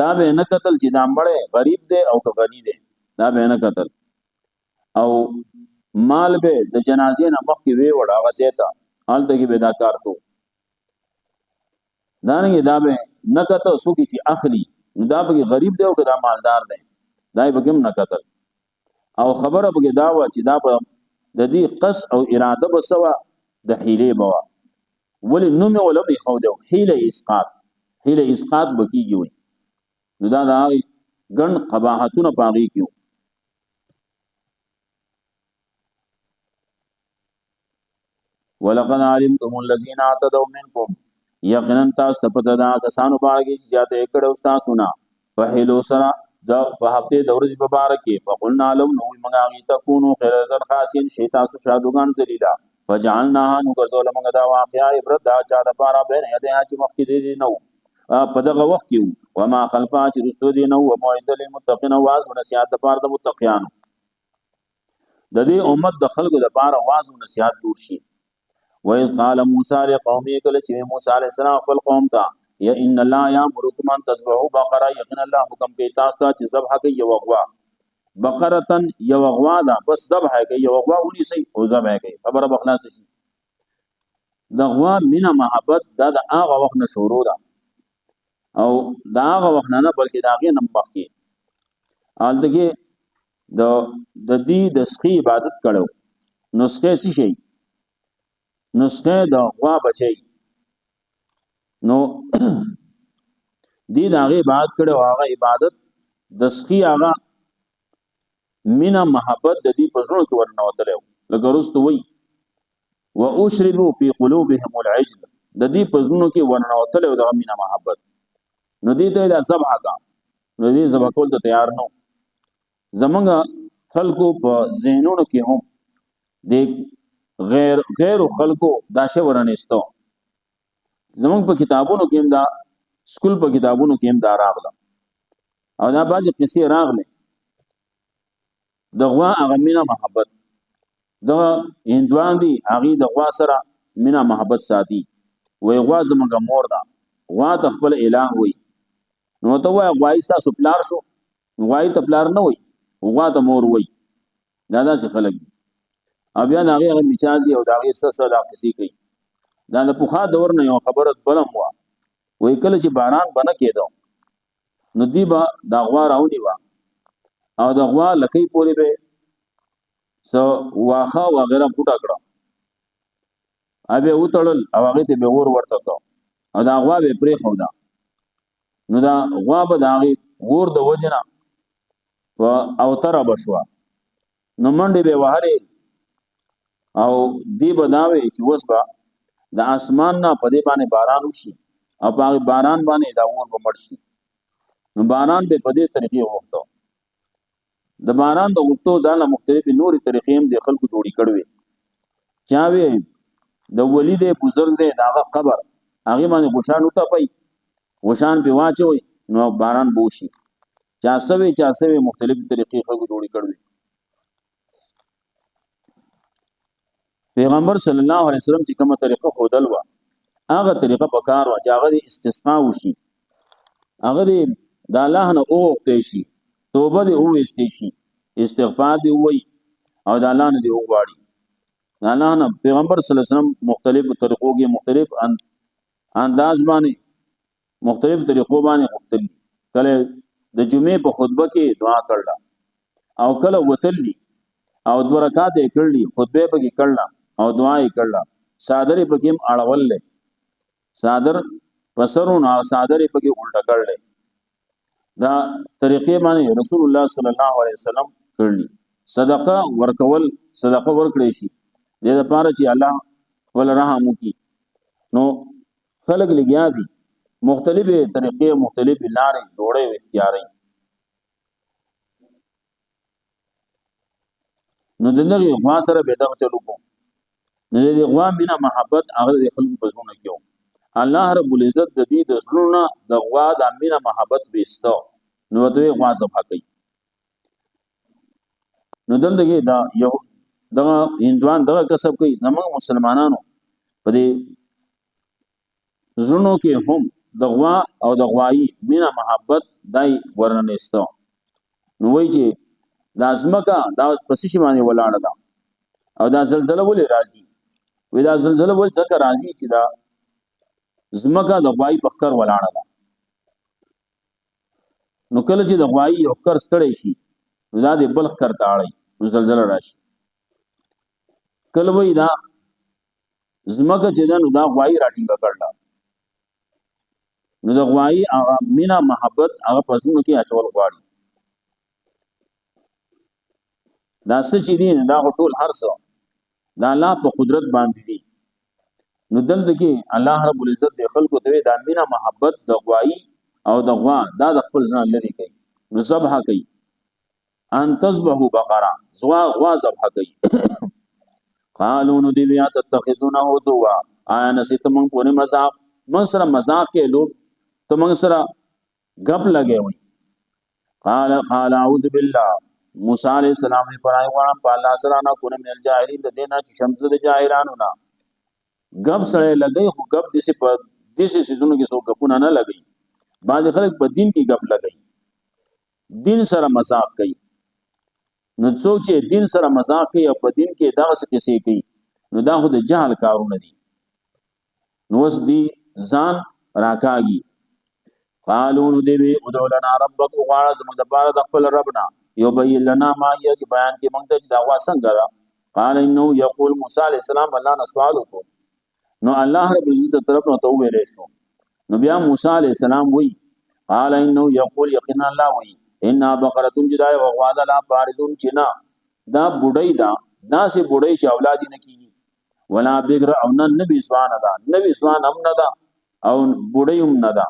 دا به نه قتل چې دا مړې غریب دی او که غنی دی دا به نه قتل او مال به د جنازې نه مخکې وی وړه غسیتا حال دغه به دا کار کو دا نه دا به نه کته سوکي چې اخلي دا به غریب دی او که دا مالدار دی دا به کوم نه قتل او خبره به دا و چې دا به د دې قص او اراده بسوا د حیله بوا ولی نو مې ولا به خو دی حیله اسقاط بکیږي وي نو دا ګڼ قباحتونه پاغي کیو ولقد علمتم الذين اعتدوا منكم یقینا تاسو ته پته دا کسانو باندې چې زیاته کړه تاسو نه په هلو سره د په هفته د ورځې په بار کې فقلنا لهم نو موږ هغه تكونوا خير الخاسين شي تاسو شادوغان زلیلا فجعلنا نو ګرځول موږ دا واقعا عبرت دا چا د پاره به نه دی چې مخکې دی نو په دغه وخت کې وما خلفا چې رستو دی نو موعد للمتقين واز ونصيحت د پاره د متقینانو د دې امت د خلکو د پاره واز ونصيحت جوړ شي وَإِذْ قَالَ مُوسَى لِقَوْمِهِ کله چې موسی عليه السلام خپل قوم ته یا ان الله یامرکم ان تذبحوا بقره یقینا الله حکم کوي تاسو ته چې ذبح کوي یو غوا بقره یو غوا دا بس ذبح کوي یو غوا ونی سي او ذبح کوي خبره بخلاص شي د غوا مینا محبت دا د هغه وخت نه شروع ده او دا هغه وخت نه بلکې دا غي نمبر کې آل دغه د دې د سخی عبادت کړو نسخه شي نسخه د غوا بچي نو دې داغه عبادت کړو هغه عبادت د سخی هغه مینا محبت د دې پزړو کې ورنوتلو لکه رستو وی واشربوا في قلوبهم العجل د دې پزړو کې ورنوتلو د مینا محبت نو دې ته د ذبح کا نو دې ذبح کول ته تیار نو زمونږ خلکو په ذهنونو کې هم د غیر خلکو دا شی ورنېستو زمونږ په کتابونو کې هم دا سکول په کتابونو کې هم دا راغله او دا بعضې قصې راغلې د غوا هغه مینا محبت دغه هندوان دي هغې د غوا سره مینا محبت ساتي وایي غوا زموږ مور ده غوا ته خپل اله وایي نو ته وایه غوایي ستاسو پلار شو غوایي ته پلار نه وایي غوا ته مور وایي دا داسې خلک دي او بیا د هغې هغه مچازي او د هغې څه دا قصې کوي دا د پخوا دور نه یو خبره بلم وه وایي کله چې باران به نه کېده نو دوی به دا غوا راونیوه او د غوا لکۍ پورې به څه واښه وغیره پوټه کړه بیا وتړل او هغې ته به اور ورته کړه او دا غوا به یې پرېښوده نو دا غوا به د هغې غور د وجې نه په اوتره به شوه، نو منډې به یې وهلې او دې به دا وې چې اوس به د اسمان نه په دې باندې باران وشي او په هغې باران باندې دا اور به مړ شي. نو باران به په دې طریقې غوښته. د باران د غوښتو ځان له مختلفې نورې طریقې هم د خلکو جوړې کړې وې. چا وې د ولی دی بزرګ دی د هغه قبر هغې باندې غوشان وتپئ، غوشان پې واچوئ نو باران به وشي. چا څه وې مختلفې طریقې خلکو جوړې کړې وې. پیغمبر صلی الله علیه وسلم چې کومه طریقه ښودل وه هغه طریقه په کار وه چې هغه د استسقا وشي، هغه د الله نه وغوښتی شي، توبه دې وویستی شي، استغفار دې ووایي او د الله نه دې وغواړي. د الله نه پیغمبر صلی الله علیه وسلم مختلفو طریقو کې مختلف انداز باندې مختلف طریقو باندې غوښتل. کله د جمعې په خطبه کې دعا کړله او کله وتلی او 2 رکعات یې کړلي، خطبه پکې کړله او دعا یې کړله. صادر یې پکې هم اړول دی، صادر په سرو نه صادر یې پکې الټه کړلی. دا طریقې باندې رسول الله صلی الله علیه وسلم کړلي. صدقه ورکول، صدقه ورکړی شي دې لپاره چې الله ول رحم وکړي. نو خلک لګیا دي مختلفې طریقې مختلفې لارې جوړې او اختیاري. نو د دغې غوا سره به دغه چل وکړو. نو د غوا مینه محبت هغه د خلکو په زړونو کې و. الله رب العزت د دې د زړونو نه د غوا د مینه محبت ویسته، نو ورته یې غوا ذبح کړي. نو دلته کې دا یو دغه هندوان دغه کسب کوي. زموږ مسلمانانو په دې زړونو کې هم د غوا او د غوایي مینه محبت دای ورننېسته. نو وایي چې دا ځمکه دا په څه شي باندې ولاړه ده او دا زلزله ولې راځي؟ وایي دا زلزله ولې ځکه راځي چې دا ځمکه د غوایي په ښکر ولاړه ده. نو کله چې د غوایي یو ښکر ستړی شي نو دا د بل ښکر ته اړوي نو زلزله راشي. کله وایي دا ځمکه چې ده نو دا غوایي راټینګه کړله، نو د غوایي هغه مینه محبت هغه په زړونو کې اچول غواړي. دا څه چې دي دا ټول هر څه د الله په قدرت باندې دي. نو دلته کې الله رب العزت د خلکو ته دا مینه محبت د غوایي او د غوا دا د خپل ځان لري کوي. نو ذبح کوي، ان تذبحوا بقره، غوا ذبح کوي. قالوا نو دی بیا تتخذونه هزوا، آیا نسیت من پورې مذاق من سره مذاق کې لوگ تو من سره گپ لگے ہوئی. قال اعوذ بالله، موسی علیہ السلام نے فرمایا غواړم په الله سره نه کونه من الجاهلین د دینا چې شمس د جاهلانو نه گپ سره لګي. خو گپ دسه په دسه سيزونو کې سو گپونه نه لګي. بعض خلک په دین کې گپ لګي، دین سره مذاق کوي. نو څوک چې دین سره مذاق کوي او په دین کې دغه څه کیسې کوي نو دا خو د جهل کارونه دي. نو اوس دی ځان راکاږي. قالو نو دی وی ادعو لنا ربک، غواړه زموږ دپاره د خپل رب نه یبین لنا ما هي، چې بیان کې موږ ته چې دا غوا څنګه ده. قال انه یقول، موسی علیہ السلام الله نه سوال وکړو نو الله رب العزت طرف نو ته ویلې شو. نو بیا موسی علیہ السلام وی قال انه یقول، یقینا الله وی ان بقره جدای وغواده لا فارضون، چې نه دا بډای دا داسې بډای چې اولاد نه کیږي، ولا بغیر او نه نبی سوان ده، نبی سوان هم نه ده او بډای هم نه ده.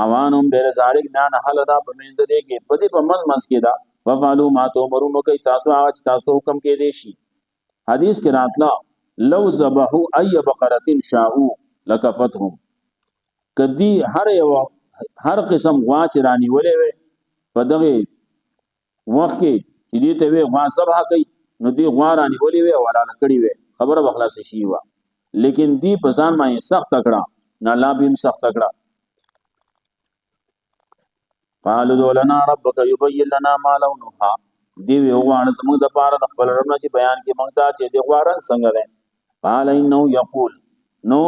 اوانم بیر زارک نه حل دا پمند دې کې پدې په مز کې دا وفعلوا ما تؤمرون، کوي تاسو هغه چې تاسو حکم کې دي شي. حدیث کې راتلا لو ذبحوا ای بقره شاءوا لکفتهم، کدی هر قسم غوا چې رانی ولې وي په دغه وخت کې چې دې ته وي غوا ذبح کوي نو دې غوا رانی ولې وي او اعلان کړی وي خبره بخلاص شي وا. لیکن دې په ځان باندې سخت تکړه نه لا بیم سخت تکړه. قالوا ادع لنا ربك يبين لنا ما لونها، دی وی غواړه زموږ د پاره د خپل رب نه چې بیان کې موږ ته چې د غوا رنګ څنګه دی. قال انه يقول، نو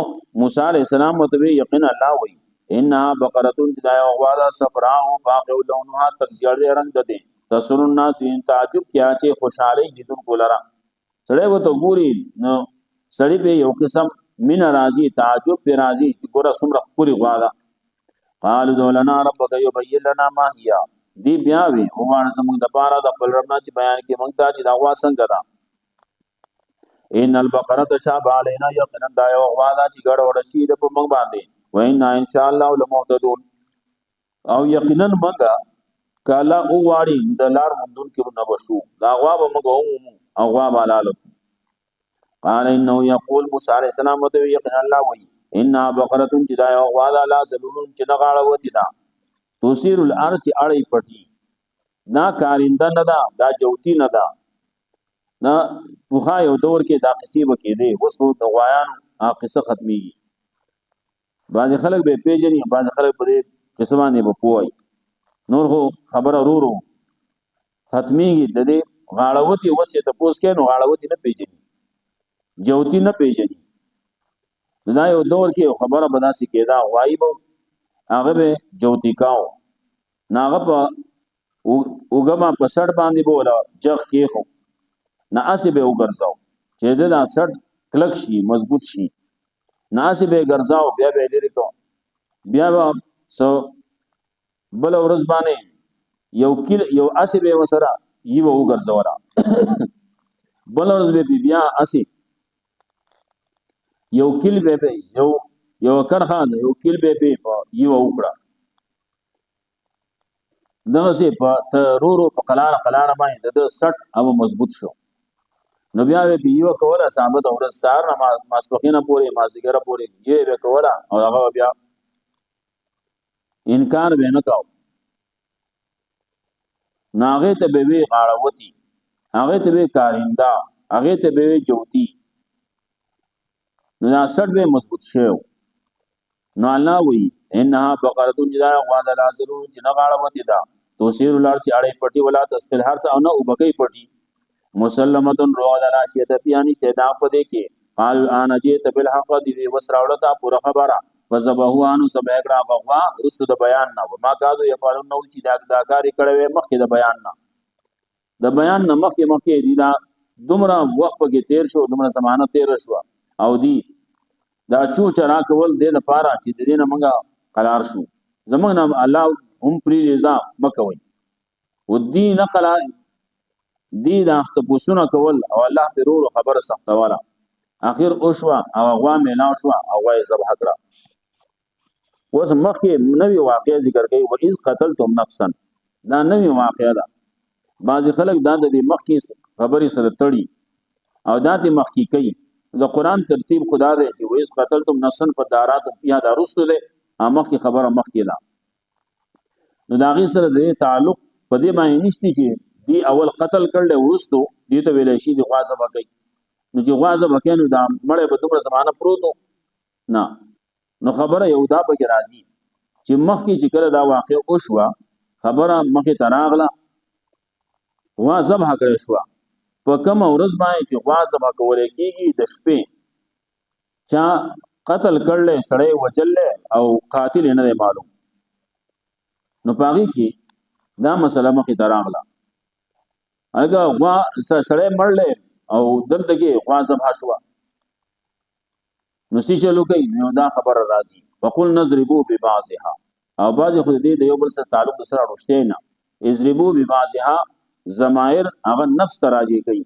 موسی علیہ السلام متوی یقینا الله وی انها بقره جدای غوا ده صفراء فاقع لونها، تکزیړ رنگ ده. تسر الناس، تعجب کیا چې خوشاله لیدونکو لرا سړی وته ګوري نو سړی په یو قسم من راضی تعجب په راضی چې ګوره څومره خوري غوا ده. قالوا ادع لنا ربك يبين لنا ما هي دی بیا وی وګڼه زموږ د پاره د خپل رب نه چې بیان کې مونږ ته چې دا غوا څنګه ده. ان البقره تشابه علينا یقینا دا یو غوا ده چې ګډ وډ شي د په مونږ باندې وإنا ان شاء الله لمهتدون او یقینا مونږ کالا او واړي د لار مندون کې نه بشو دا غوا به مونږ او غوا بالاله. قال انه يقول موسى عليه السلام ته یقینا الله وی ان بقره جدا یو غوا ده لا ذلول چې نه غاړه وتی ده توسیر الارض اړې پټي نا کارنده نه ده دا جوتی نه ده نه وخا یو دور کې دا قصې وکې دي اوس نو د غوایانو قصه ختمي. بعض خلک به پیژني بعض خلک په قسمانه به پوي نور هو خبره ورو ختميږي د دې غاړوتی وسه ته پوس کې نو غاړوتی نه پیژني جوتی نه پیژني دا یو دور کې خبره بداسي کېدا غایب هغه به جوتی کاو ناغه په وګما په سړ باندې بوله جغ کې خو ناسه به وګرځاو چې دا سړ کلک شي مضبوط شي ناسه به ګرځاو بیا به لري کو بیا سو بل ورځ باندې یو اسه به وسره یو وګرځورا بل ورځ به بیا اسه یو کل به یو کرخان یو کل به یو وکړه دغه سي په ترورو په قلاره باندې د سټ او مضبوط شو نو بیا به یو کوله ثابت اور سار ماسپخینه پوره مازیګره پوره یې به کوله او هغه بیا انکار به نه کاو ناغه ته به وی غاړوتی هغه ته به کارنده هغه ته به جوتی نو سټ به مضبوط شو نو الله وی انها بقره جدا غوا د لازلون چې نه غاړوتی دا توسیر لار چې اړې پټي ولا تسقل هر څه او نه وبکې پټي مسلمتن رو د لاشیت پیانی شیدا په دې کې قال انا جئت بالحق دی وسراولتا پورا خبره فذبحوا انو سبهګرا غوا رسو د بیان نه ما کاذو یفعلون نو چې دا کاری کړي مخکې د بیان نه مخکې دی دا دومره وخت کې تیر شو دومره زمانه تیر شو او دی دا چو چرا کول د لپاره چې د دې نه منګه قرار شو زمونږ نام الله هم پری رضا مکوي ودین قلا دی دا تاسو کول او الله په روړو خبره سخت والا اخر او شو او غوا میلا شو او غوا ذبح کړه اوس مخکې نوې واقعي ذکر کوي و اذ قتلتم نفسا دا نوې واقعه ده بعض خلک دا د مخکې خبرې سره تړي او دا د مخکې کوي د قران ترتیب خدا دی چې و اذ قتلتم نفسا فدارات یا د رسل مخکې خبره مخکې ده نو دا غي سره د تعلق په دې باندې نشته چې دی اول قتل کړل ورستو دی ته ویل شي دی غوازه وکي نو چې غوازه وکي نو دا مړې په دومره زمانہ پروتو نه نو خبره یو دا به راځي چې مخکې چې کله دا واقع او شو خبره مخې تراغله غوازه به کړې شو په کوم ورځ باندې چې غوازه به کول کېږي د شپې چا قتل کړل سړی وجل او قاتل نه معلوم نو پاږي کې دا مسله مخې تراغله اګه غوا سړی مړل او دلته کې غوازه شو نو سې چلو کوي نو دا خبر راځي وقل نضربو ببعضها او بعض خو دې د یو بل سره تعلق سره رښتې نه اضربو ببعضها ضمائر هغه نفس تراجي کوي